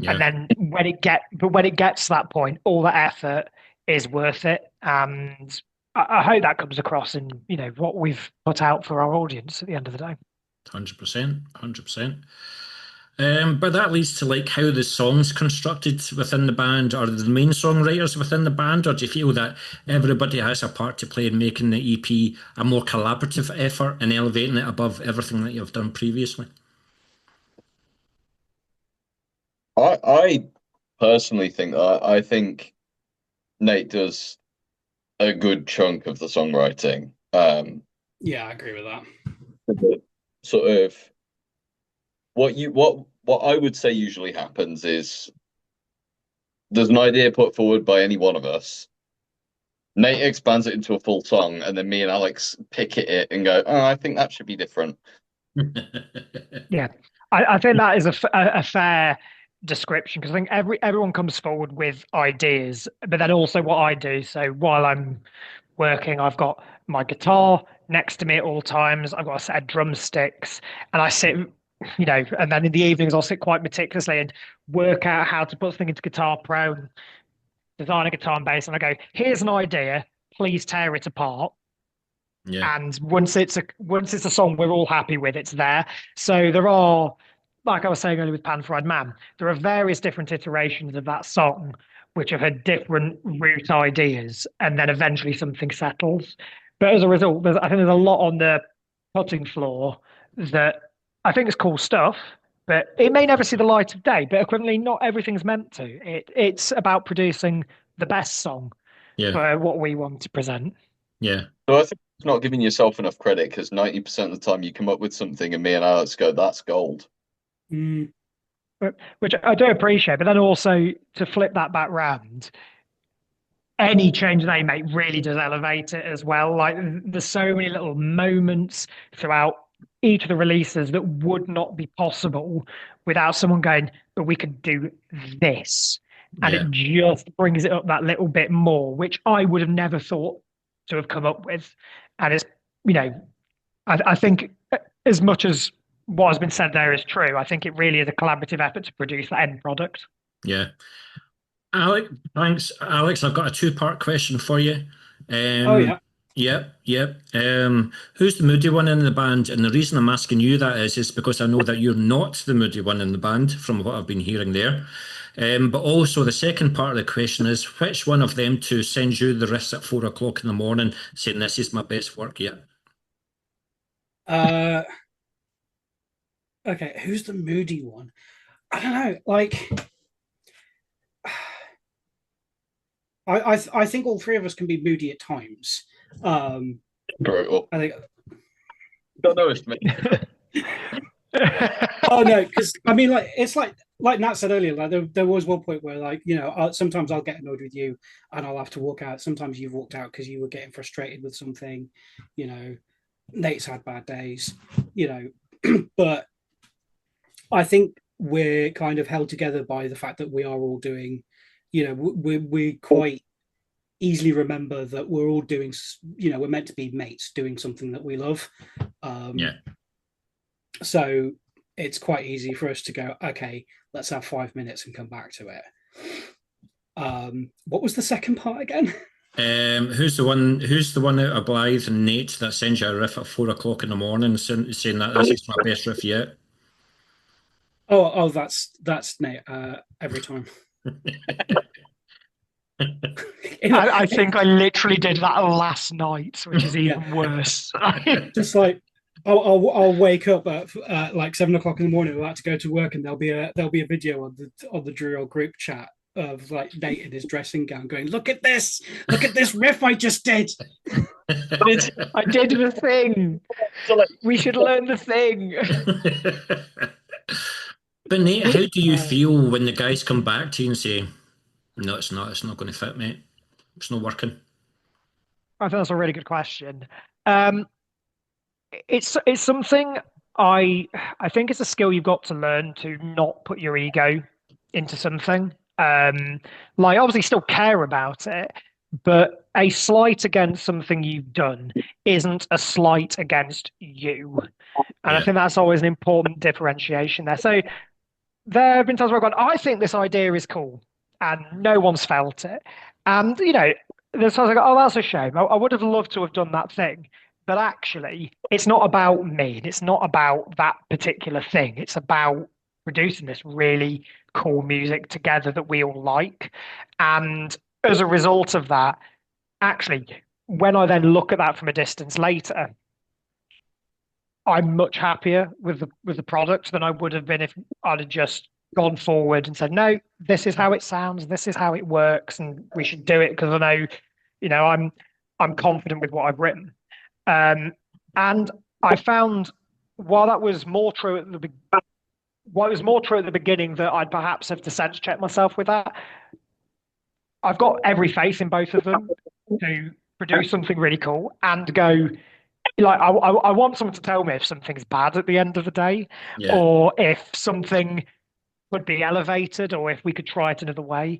And then when it gets to that point, all that effort is worth it. And I hope that comes across in, what we've put out for our audience at the end of the day. 100%, 100%. But that leads to like how the song's constructed within the band. Are the main songwriters within the band, or do you feel that everybody has a part to play in making the EP a more collaborative effort and elevating it above everything that you've done previously? I personally think that I think Nate does a good chunk of the songwriting. Yeah, I agree with that. Sort of what I would say usually happens is there's an idea put forward by any one of us. Nate expands it into a full song, and then me and Alex pick at it and go, "Oh, I think that should be different." Yeah, I think that is a fair description, because I think everyone comes forward with ideas, but then also what I do. So while I'm working, I've got my guitar next to me at all times. I've got a set of drumsticks, and I sit, and then in the evenings I'll sit quite meticulously and work out how to put something into Guitar Pro and design a guitar and bass. And I go, here's an idea, please tear it apart. Yeah. And once it's a song we're all happy with, it's there. So there are, like I was saying earlier with Pan Fried Man, there are various different iterations of that song which have had different root ideas, and then eventually something settles. But as a result, I think there's a lot on the cutting floor that I think is cool stuff, but it may never see the light of day. But equivalently, not everything's meant to. It's about producing the best song for what we want to present. Yeah. So I think it's not giving yourself enough credit, because 90% of the time you come up with something and me and Alex go, "That's gold." Which I do appreciate, but then also to flip that back round, any change they make really does elevate it as well. Like there's so many little moments throughout each of the releases that would not be possible without someone going, "But we could do this." And it just brings it up that little bit more, which I would have never thought to have come up with. And it's, I think as much as what has been said there is true, I think it really is a collaborative effort to produce the end product. Yeah. Alex, thanks. Alex, I've got a two-part question for you. Oh, yeah. Yep. Who's the moody one in the band? And the reason I'm asking you that is because I know that you're not the moody one in the band, from what I've been hearing there. But also the second part of the question is, which one of them two sends you the riffs at 4 o'clock in the morning saying, "This is my best work yet"? Okay, who's the moody one? I don't know. Like, I think all three of us can be moody at times. Brutal. I think. Don't know it's me. Oh no, because I mean, like it's like Nat said earlier. Like there was one point where, like, sometimes I'll get annoyed with you and I'll have to walk out. Sometimes you've walked out because you were getting frustrated with something. Nate's had bad days. But I think we're kind of held together by the fact that we are all doing. We quite easily remember that we're all doing. We're meant to be mates doing something that we love. So it's quite easy for us to go, okay, let's have 5 minutes and come back to it. What was the second part again? Who's the one out of Blythe and Nate that sends you a riff at 4 o'clock in the morning saying that this is my best riff yet? Oh, that's Nate every time. I think I literally did that last night, which is even worse. Just like I'll wake up at like 7 o'clock in the morning, about to go to work, and there'll be a video on the Dreor group chat of like Nate in his dressing gown going, look at this riff I just did." I did the thing. We should learn the thing. But Nate, how do you feel when the guys come back to you and say, "No, it's not going to fit, mate. It's not working"? I think that's a really good question. It's something I think it's a skill you've got to learn, to not put your ego into something. Like obviously still care about it, but a slight against something you've done isn't a slight against you. And I think that's always an important differentiation there. So there have been times where I've gone, I think this idea is cool, and no one's felt it. And, there's times I go, oh, that's a shame. I would have loved to have done that thing. But actually, it's not about me. And it's not about that particular thing. It's about producing this really cool music together that we all like. And as a result of that, actually, when I then look at that from a distance later, I'm much happier with the product than I would have been if I'd have just gone forward and said, no, this is how it sounds, this is how it works, and we should do it because I know, I'm confident with what I've written. And I found while that was more true at the beginning that I'd perhaps have to sense check myself with that. I've got every faith in both of them to produce something really cool and go, like, I want someone to tell me if something's bad at the end of the day, Yeah. or if something could be elevated, or if we could try it another way.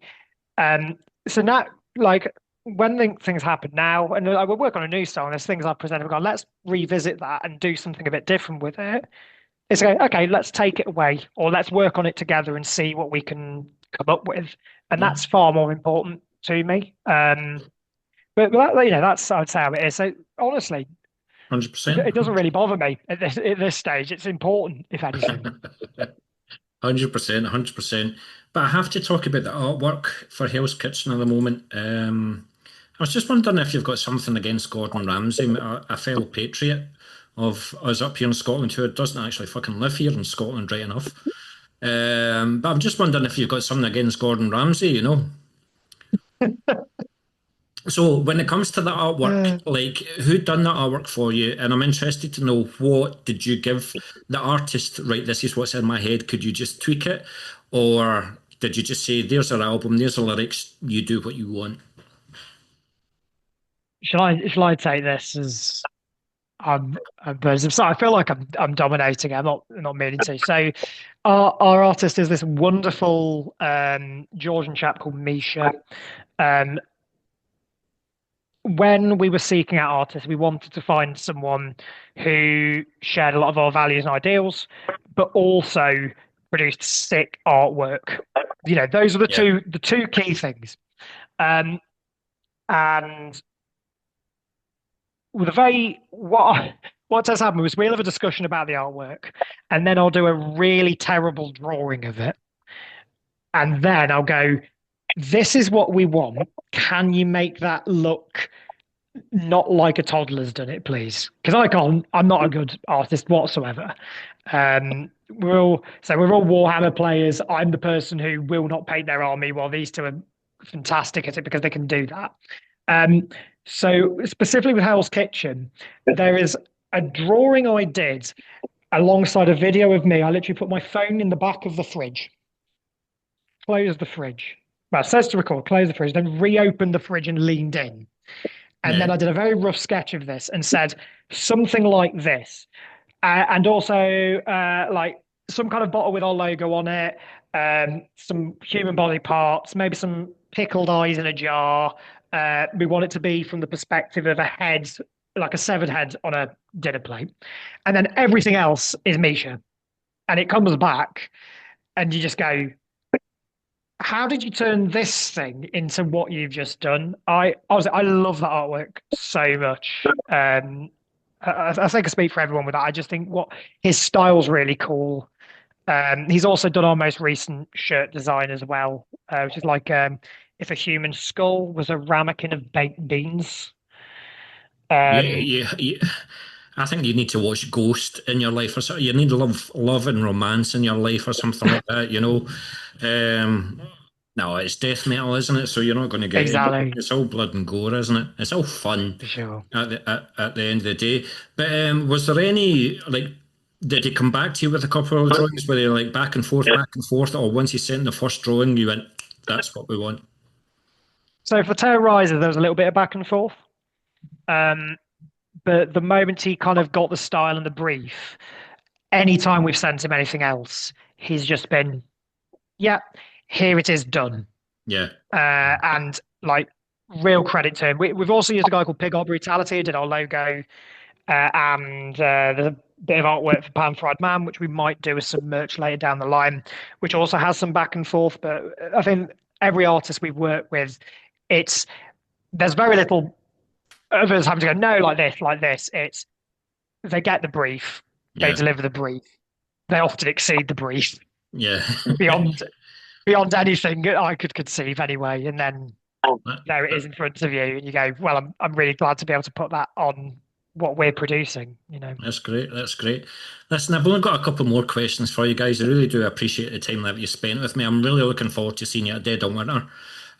So now, like, when things happen now, and I will work on a new song, there's things I've presented, I've gone, let's revisit that and do something a bit different with it. It's okay, let's take it away, or let's work on it together and see what we can come up with. And that's far more important to me. But that's, I'd say how it is. So honestly, 100%. it doesn't really bother me at this stage. It's important, if anything. 100%, 100%. But I have to talk about the artwork for Hell's Kitchen at the moment. I was just wondering if you've got something against Gordon Ramsay, a fellow patriot of us up here in Scotland who doesn't actually fucking live here in Scotland, right enough. But I'm just wondering if you've got something against Gordon Ramsay, So when it comes to the artwork, like, who done that artwork for you? And I'm interested to know, what did you give the artist, right, this is what's in my head, could you just tweak it? Or did you just say, there's our album, there's the lyrics, you do what you want? Shall I take this as I feel like I'm dominating. I'm not meaning to. So our artist is this wonderful Georgian chap called Misha. When we were seeking out artists, we wanted to find someone who shared a lot of our values and ideals, but also produced sick artwork. Those are the two key things. And what does happen is we'll have a discussion about the artwork, and then I'll do a really terrible drawing of it, and then I'll go, this is what we want. Can you make that look not like a toddler's done it, please? Because I'm not a good artist whatsoever. We're all Warhammer players. I'm the person who will not paint their army, while these two are fantastic at it because they can do that. So specifically with Hell's Kitchen, there is a drawing I did alongside a video of me. I literally put my phone in the back of the fridge, close the fridge. Well, it says to record, close the fridge, then reopened the fridge and leaned in. And then I did a very rough sketch of this and said something like this. And also like some kind of bottle with our logo on it, some human body parts, maybe some pickled eyes in a jar. We want it to be from the perspective of a head, like a severed head on a dinner plate. And then everything else is Misha. And it comes back and you just go, how did you turn this thing into what you've just done? I love that artwork so much. I think I speak for everyone with that. I just think his style's really cool. He's also done our most recent shirt design as well, which is like if a human skull was a ramekin of baked beans. Yeah. I think you need to watch Ghost in your life, or something. You need love and romance in your life, or something like that. No, it's death metal, isn't it? So you're not going to get exactly. It's all blood and gore, isn't it? It's all fun for sure at the end of the day. But was there any, like, did he come back to you with a couple of drawings where they like back and forth, or once you sent the first drawing, you went, that's what we want? So for Terror Rises, there was a little bit of back and forth. But the moment he kind of got the style and the brief, anytime we've sent him anything else, he's just been, yeah, here it is, done. Yeah. And like, real credit to him. We've also used a guy called Pig Art Brutality, who did our logo. and there's a bit of artwork for Pan Fried Man, which we might do as some merch later down the line, which also has some back and forth. But I think every artist we've worked with, there's very little of us having to go, no, like this, like this. It's they get the brief, they Yeah. deliver the brief, they often exceed the brief Yeah. beyond anything I could conceive anyway. And then there it is in front of you, and you go, well, I'm really glad to be able to put that on what we're producing, you know. That's great. That's great. Listen, I've only got a couple more questions for you guys. I really do appreciate the time that you spent with me. I'm really looking forward to seeing you at Dead of Winter.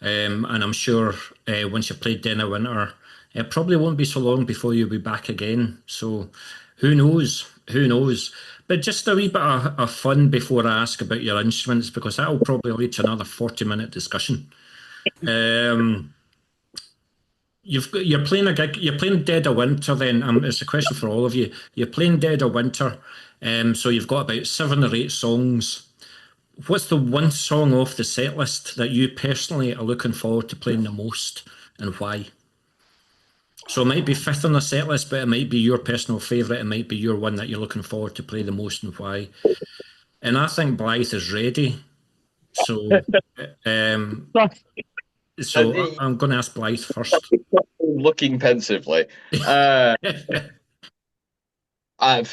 And I'm sure once you've played Dead of Winter, it probably won't be so long before you'll be back again. So who knows? Who knows? But just a wee bit of fun before I ask about your instruments, because that will probably lead to another 40-minute discussion. You're playing a gig. You're playing Dead of Winter. Then it's a question for all of you. You're playing Dead of Winter, so you've got about 7 or 8 songs. What's the one song off the set list that you personally are looking forward to playing the most, and why? So it might be 5th on the set list, but it might be your personal favourite. It might be your one that you're looking forward to play the most, and why. And I think Blythe is ready. So, I'm going to ask Blythe first. Looking pensively. For me, I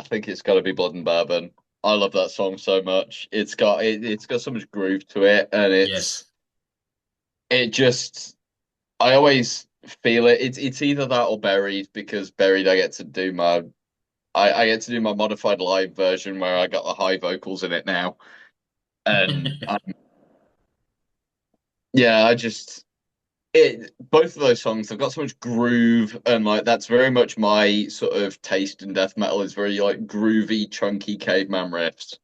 think it's got to be Blood and Bourbon. I love that song so much. It's got so much groove to it, and I always feel it. It's either that or Buried, because Buried I get to do my modified live version where I got the high vocals in it now, and both of those songs, they've got so much groove, and like that's very much my sort of taste in death metal, is very like groovy, chunky caveman riffs.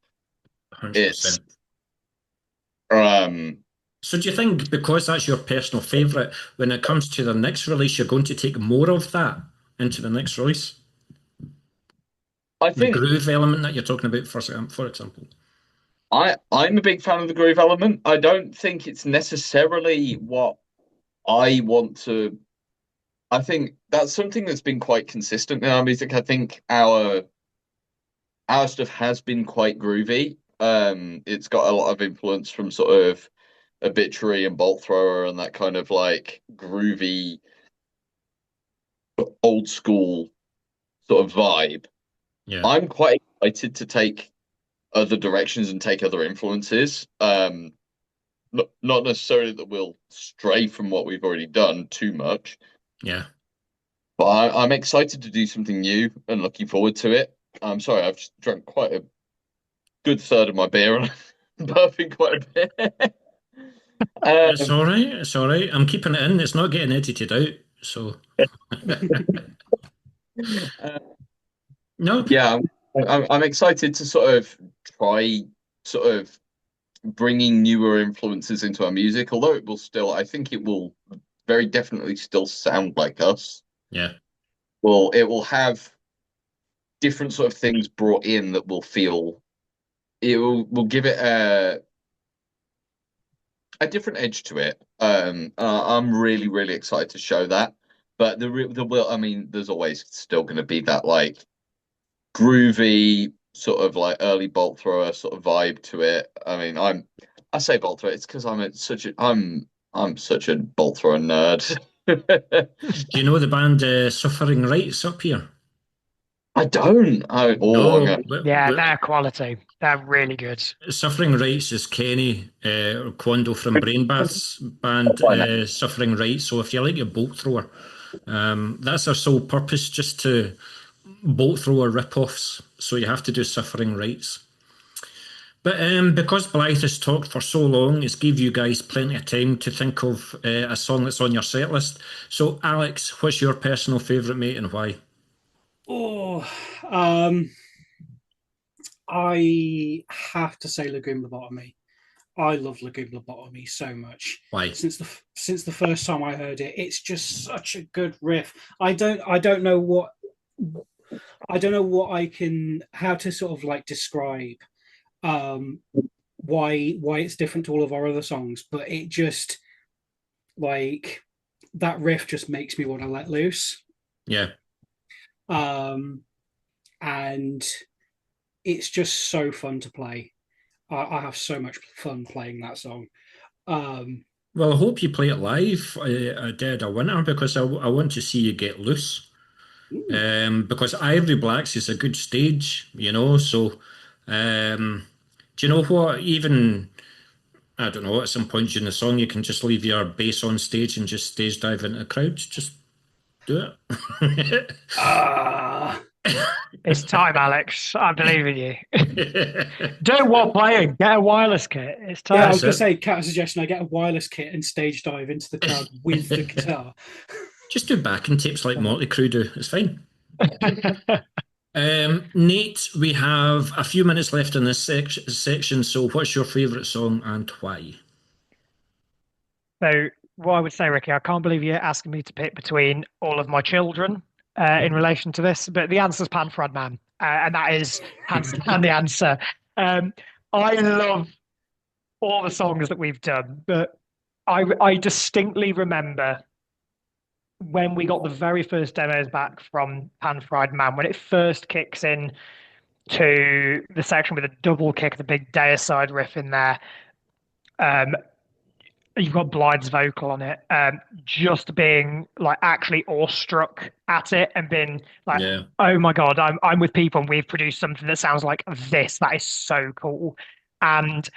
100%. It's So do you think, because that's your personal favourite, when it comes to the next release, you're going to take more of that into the next release? I think the groove element that you're talking about, for example. I'm a big fan of the groove element. I don't think it's necessarily what I want to. I think that's something that's been quite consistent in our music. I think our stuff has been quite groovy. It's got a lot of influence from sort of Obituary and Bolt Thrower and that kind of like groovy, old school sort of vibe. Yeah. I'm quite excited to take other directions and take other influences. Not necessarily that we'll stray from what we've already done too much. Yeah. But I'm excited to do something new and looking forward to it. I'm sorry, I've just drunk quite a good third of my beer and I'm burping quite a bit. It's all right. It's all right. I'm keeping it in. It's not getting edited out. So. No. Yeah, I'm excited to sort of try sort of bringing newer influences into our music, although I think it will very definitely still sound like us. Yeah. Well, it will have different sort of things brought in that will give it a different edge to it. I'm really, really excited to show that. But there's always still going to be that like groovy sort of like early Bolt Thrower sort of vibe to it. I mean, I say Bolt Thrower, it's because I'm such a Bolt Thrower nerd. Do you know the band Suffering Rights up here? I don't. They're quality. They're really good. Suffering Rights is Kenny Quando from Brainbath's band, Suffering Rights. So if you like your Bolt Thrower, that's their sole purpose, just to Bolt Thrower rip-offs. So you have to do Suffering Rights. But because Blythe has talked for so long, it's give you guys plenty of time to think of a song that's on your set list. So Alex, what's your personal favourite, mate, and why? I have to say Lagoon Lobotomy. I love Lagoon Lobotomy so much. Why? Since the first time I heard it, it's just such a good riff. I don't know how to sort of like describe why it's different to all of our other songs, but it just like that riff just makes me want to let loose. Yeah. And it's just so fun to play. I have so much fun playing that song. Well, I hope you play it live at Dead of Winter because I want to see you get loose. Because Ivory Blacks is a good stage, you know. So, do you know what? Even I don't know. At some point during the song, you can just leave your bass on stage and just stage dive into the crowd. Just do it. It's time, Alex. I believe in you. Don't want playing. Get a wireless kit. It's time. Yeah, I was going That's to it. say, Cat, a suggestion. I get a wireless kit and stage dive into the crowd with the guitar. Just do backing tapes like Motley Crue do. It's fine. Nate, we have a few minutes left in this section. So, what's your favourite song and why? So, what I would say, Ricky, I can't believe you're asking me to pick between all of my children in relation to this, but the answer is Pan Fried Man, and that is hands down the answer. I love all the songs that we've done, but I distinctly remember when we got the very first demos back from Pan Fried Man, when it first kicks in to the section with a double kick, the big deicide riff in there. You've got Blythe's vocal on it, just being like actually awestruck at it and being like, Yeah. oh my God, I'm with people and we've produced something that sounds like this. That is so cool. And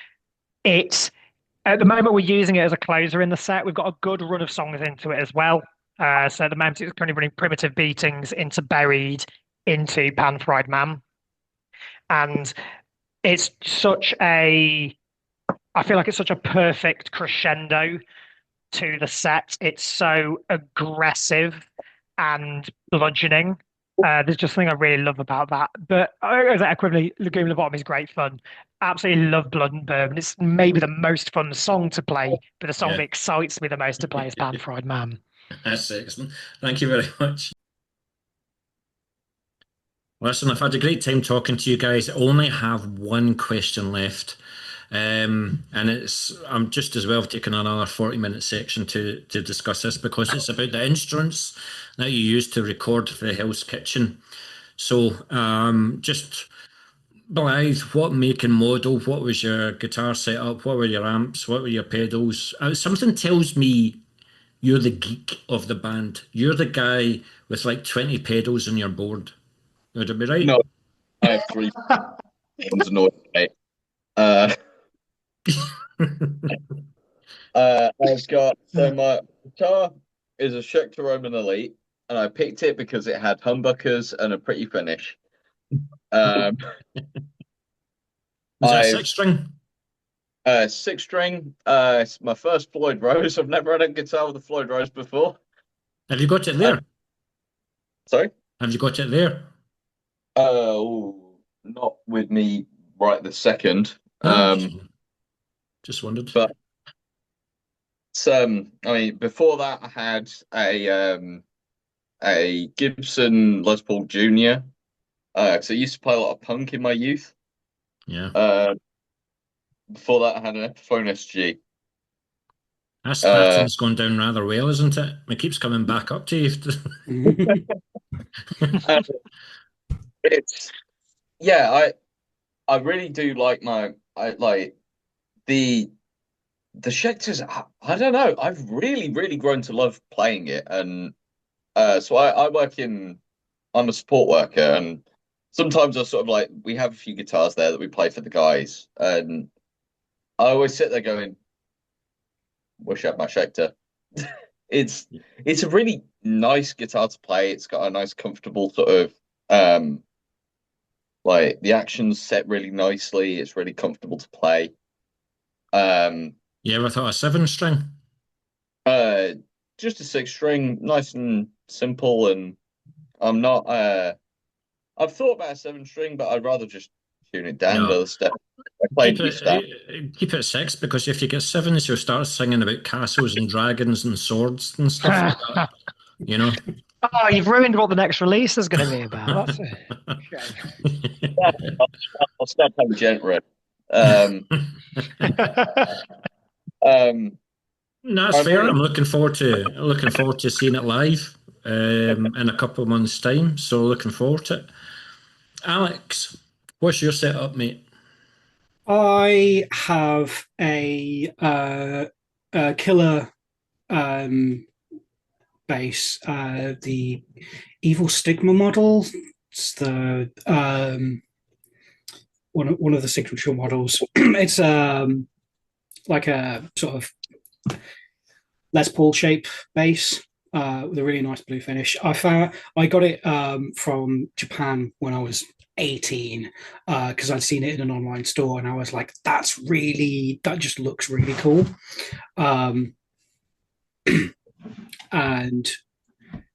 it's at the moment we're using it as a closer in the set. We've got a good run of songs into it as well. So at the moment it's currently running Primitive Beatings into Buried into Pan Fried Man. And it's such a I feel like it's such a perfect crescendo to the set. It's so aggressive and bludgeoning. There's just something I really love about that. But as equivalently, Lagoon Lobotomy is great fun. Absolutely love Blood and Bourbon. It's maybe the most fun song to play, but the song Yeah. that excites me the most to play is Pan Fried Man. That's excellent. Thank you very much. Listen, I've had a great time talking to you guys. I only have one question left. And I'm just as well taking another 40-minute section to discuss this because it's about the instruments that you use to record the Hell's Kitchen. So just Blythe, what make and model, what was your guitar setup, what were your amps, what were your pedals? Something tells me you're the geek of the band. You're the guy with like 20 pedals on your board. Would it be right? No, I have three things annoyed me. I've got so my guitar is a Schecter Roman Elite, and I picked it because it had humbuckers and a pretty finish. Was it a six string? Six string. It's my first Floyd Rose. I've never had a guitar with a Floyd Rose before. Have you got it there? Sorry? Have you got it there? Not with me right this second. Just wondered. But I mean, before that, I had a Gibson Les Paul Junior. So I used to play a lot of punk in my youth. Yeah. Before that, I had an Epiphone SG. That pattern's gone down rather well, isn't it? It keeps coming back up to you. I really do like the Schecters. I don't know. I've really grown to love playing it, and so I'm a support worker, and sometimes I sort of like we have a few guitars there that we play for the guys, and I always sit there going, "Wish I had my Schecter." It's a really nice guitar to play. It's got a nice, comfortable sort of like the action's set really nicely. It's really comfortable to play. You ever thought a 7-string? Just a 6-string, nice and simple, and I'm not. I've thought about a 7-string, but I'd rather just tune it down No. to the step. Keep it 6 because if you get 7s, you'll start singing about castles and dragons and swords and stuff like that. You know. Oh, you've ruined what the next release is going to be about. That's a shame. I'll start playing genre. No, that's fair. I'm looking forward to seeing it live. in a couple of months' time. So looking forward to it. Alex, what's your setup, mate? I have a killer base, the Evil Stigma model. It's the one of the signature models. It's like a sort of Les Paul shape base with a really nice blue finish. I got it from Japan when I was 18 because I'd seen it in an online store and I was like, that just looks really cool. And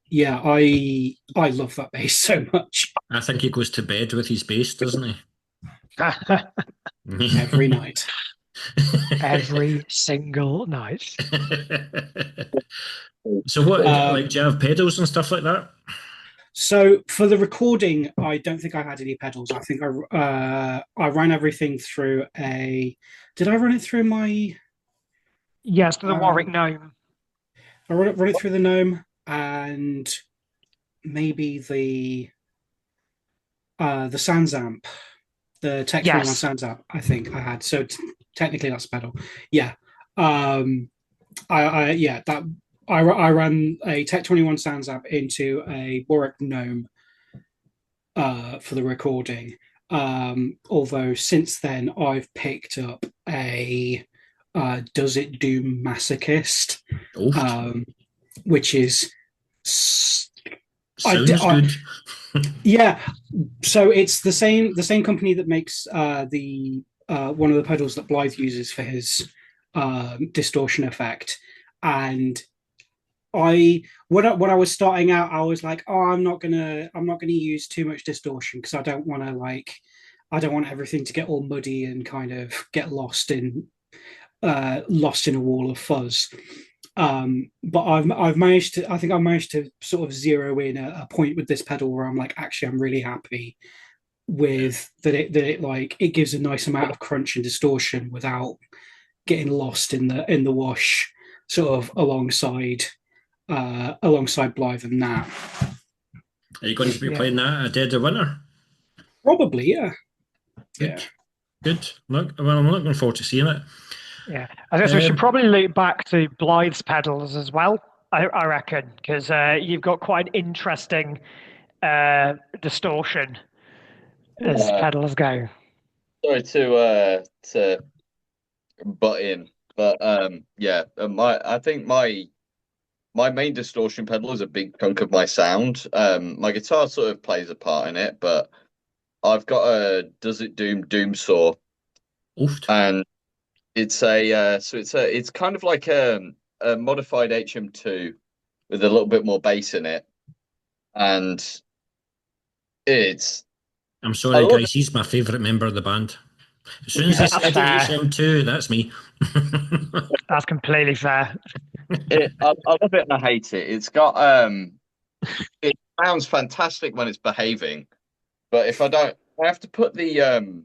yeah, I love that base so much. I think he goes to bed with his base, doesn't he? Every night. Every single night. So what, like, do you have pedals and stuff like that? So for the recording, I don't think I had any pedals. I think I ran everything through a. Did I run it through my? Yes, the Warwick Gnome. I run it through the Gnome and maybe the Sans amp, the Tech 21 Sans amp. I think I had. So technically, that's a pedal. Yeah. I ran a Tech 21 Sans amp into a Warwick Gnome for the recording. Although since then I've picked up a Does It Doom Masochist, which is sounds good. Yeah, so it's the same company that makes the one of the pedals that Blythe uses for his distortion effect. And when I was starting out, I was like, oh, I'm not gonna use too much distortion because I don't want everything to get all muddy and kind of get lost in a wall of fuzz. But I've managed to sort of zero in a point with this pedal where I'm like, actually, I'm really happy with that it gives a nice amount of crunch and distortion without getting lost in the wash, sort of alongside Blythe and Nat. Are you going to be playing that at Dead of Winter? Probably, yeah. Good. Look, well, I'm looking forward to seeing it. Yeah, I guess we should probably loop back to Blythe's pedals as well. I reckon, because you've got quite an interesting distortion as pedals go. Sorry to butt in, but I think my main distortion pedal is a big chunk of my sound. My guitar sort of plays a part in it, but I've got a Does It Doom Saw, and it's it's kind of like a modified HM2 with a little bit more bass in it, and it's. I'm sorry, guys. He's my favourite member of the band. As soon as he said HM2, that's me. That's completely fair. I love it and I hate it. It's got it sounds fantastic when it's behaving, but if I don't, I have to put the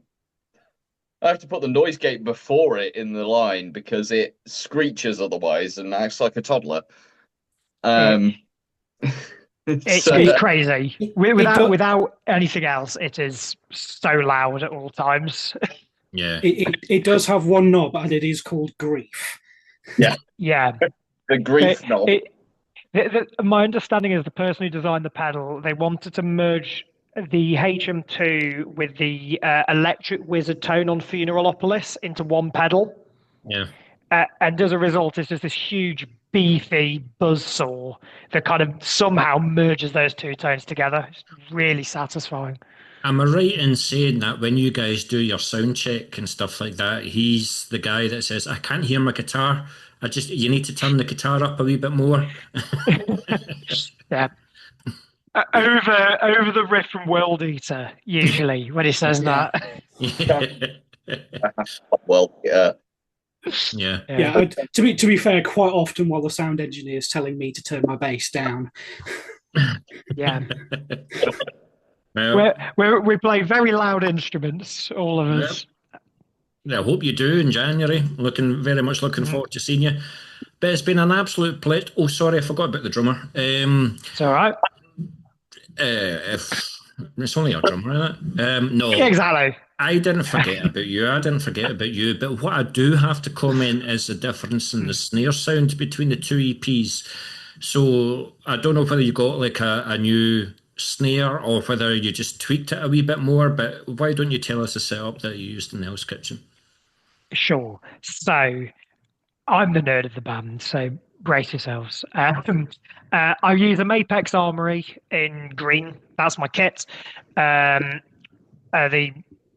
noise gate before it in the line because it screeches otherwise and acts like a toddler. It's crazy. Without anything else, it is so loud at all times. Yeah. It does have one knob, and it is called grief. Yeah. Yeah. The grief knob. My understanding is the person who designed the pedal, they wanted to merge the HM2 with the Electric Wizard tone on Funeralopolis into one pedal. Yeah. And as a result, it's just this huge, beefy buzzsaw that kind of somehow merges those two tones together. It's really satisfying. Am I right in saying that when you guys do your sound check and stuff like that, he's the guy that says, I can't hear my guitar. You need to turn the guitar up a wee bit more. Yeah. Over the riff from World Eater, usually, when he says that. Well, yeah. Yeah. To be fair, quite often while the sound engineer is telling me to turn my bass down. Yeah. Well, we play very loud instruments, all of us. I hope you do in January. Very much looking forward to seeing you. But it's been an absolute pleasure. Oh, sorry, I forgot about the drummer. It's all right. If it's only a drummer, isn't it? No, Exactly. I didn't forget about you. I didn't forget about you. But what I do have to comment is the difference in the snare sound between the two EPs. So I don't know whether you got like a new snare or whether you just tweaked it a wee bit more. But why don't you tell us the setup that you used in the Hell's Kitchen? Sure. So I'm the nerd of the band, so brace yourselves. I use a Mapex Armory in green. That's my kit. The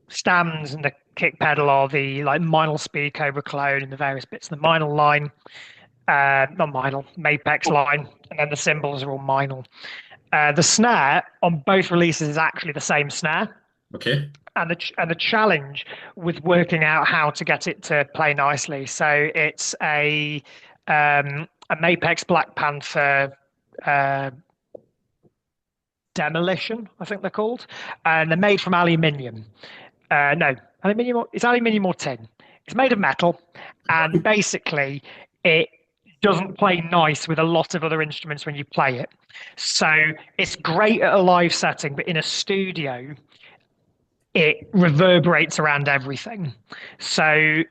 stands and the kick pedal are the like Meinl Speed Cobra clone and the various bits of the Meinl line. Not Meinl, Mapex line, and then the cymbals are all Meinl. The snare on both releases is actually the same snare. Okay. And the challenge with working out how to get it to play nicely. So it's a Mapex Black Panther Demolition, I think they're called, and they're made from aluminium. No, aluminium. It's aluminium or tin. It's made of metal, and basically it doesn't play nice with a lot of other instruments when you play it. So it's great at a live setting, but in a studio, it reverberates around everything. So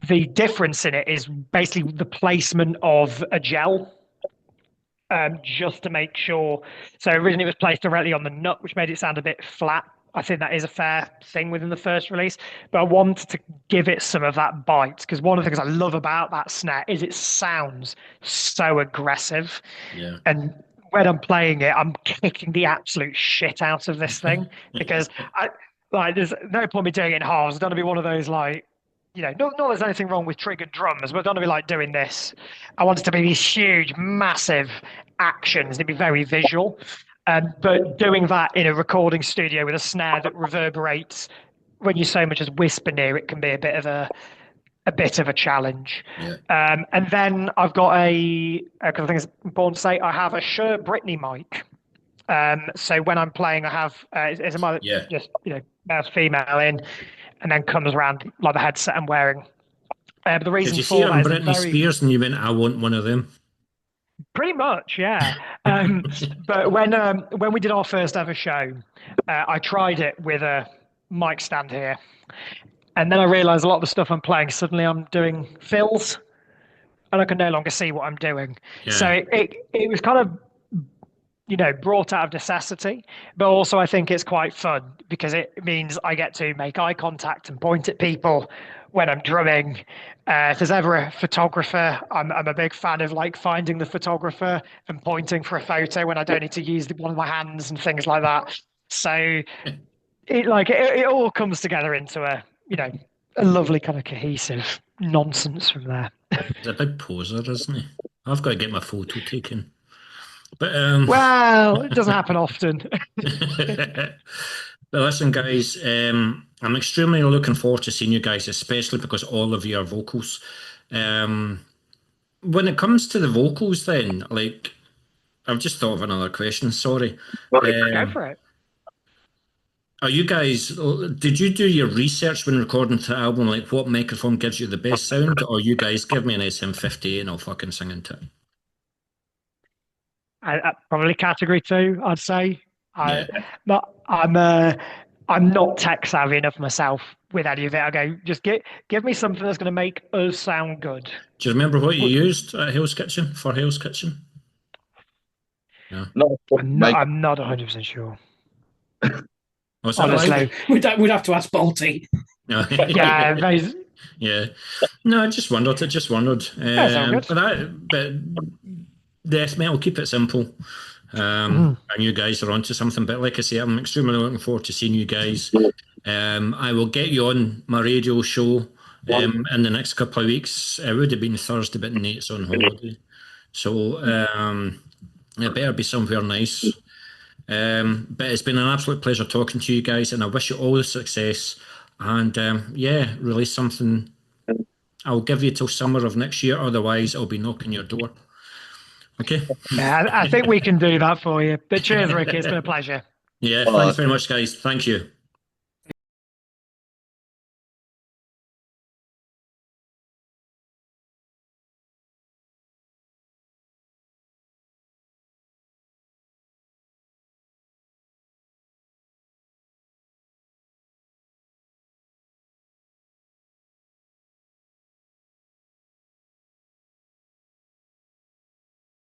the difference in it is basically the placement of a gel, just to make sure. So originally it was placed directly on the nut, which made it sound a bit flat. I think that is a fair thing within the first release, but I wanted to give it some of that bite, because one of the things I love about that snare is it sounds so aggressive. Yeah. And when I'm playing it, I'm kicking the absolute shit out of this thing because there's no point me doing it in halves. I don't want to be one of those like, not there's anything wrong with triggered drums, but I don't want to be like doing this. I want it to be these huge, massive actions. It'd be very visual. But doing that in a recording studio with a snare that reverberates when you so much as whisper near it can be a bit of a challenge. Yeah. And then I've got because I think it's important to say, I have a Shure Britney mic. So when I'm playing, I have it's a mic that just males female in, and then comes around like the headset I'm wearing. But the reason Did you see it on that Britney Spears and you went, I want one of them? Pretty much, yeah. But when we did our first ever show, I tried it with a mic stand here. And then I realized a lot of the stuff I'm playing, suddenly I'm doing fills and I can no longer see what I'm doing. Yeah. So it was kind of, brought out of necessity, but also I think it's quite fun because it means I get to make eye contact and point at people when I'm drumming. If there's ever a photographer, I'm a big fan of like finding the photographer and pointing for a photo when I don't need to use one of my hands and things like that. So it all comes together into a lovely kind of cohesive nonsense from there. He's a big poser, isn't he? I've got to get my photo taken. But well, it doesn't happen often. But listen, guys, I'm extremely looking forward to seeing you guys, especially because all of you are vocals. When it comes to the vocals, then, like, I've just thought of another question. Sorry. Go for it. Are you guys? Did you do your research when recording the album? Like, what microphone gives you the best sound, or you guys give me an SM58 and I'll fucking sing into it? Probably category 2, I'd say. I'm not tech savvy enough myself with any of it. I go, just give me something that's going to make us sound good. Do you remember what you used at Hell's Kitchen for Hell's Kitchen? No. I'm not 100% sure. Honestly, we'd have to ask Balti. Yeah, yeah. No, I just wondered. But death metal, keep it simple. And you guys are onto something. But like I say, I'm extremely looking forward to seeing you guys. I will get you on my radio show in the next couple of weeks. It would have been Thursday, but Nate's on holiday, so it better be somewhere nice. But it's been an absolute pleasure talking to you guys, and I wish you all the success. And release something. I'll give you till summer of next year. Otherwise, I'll be knocking your door. Okay. Yeah, I think we can do that for you. But cheers, Ricky. It's been a pleasure. Yeah, thanks very much, guys. Thank you.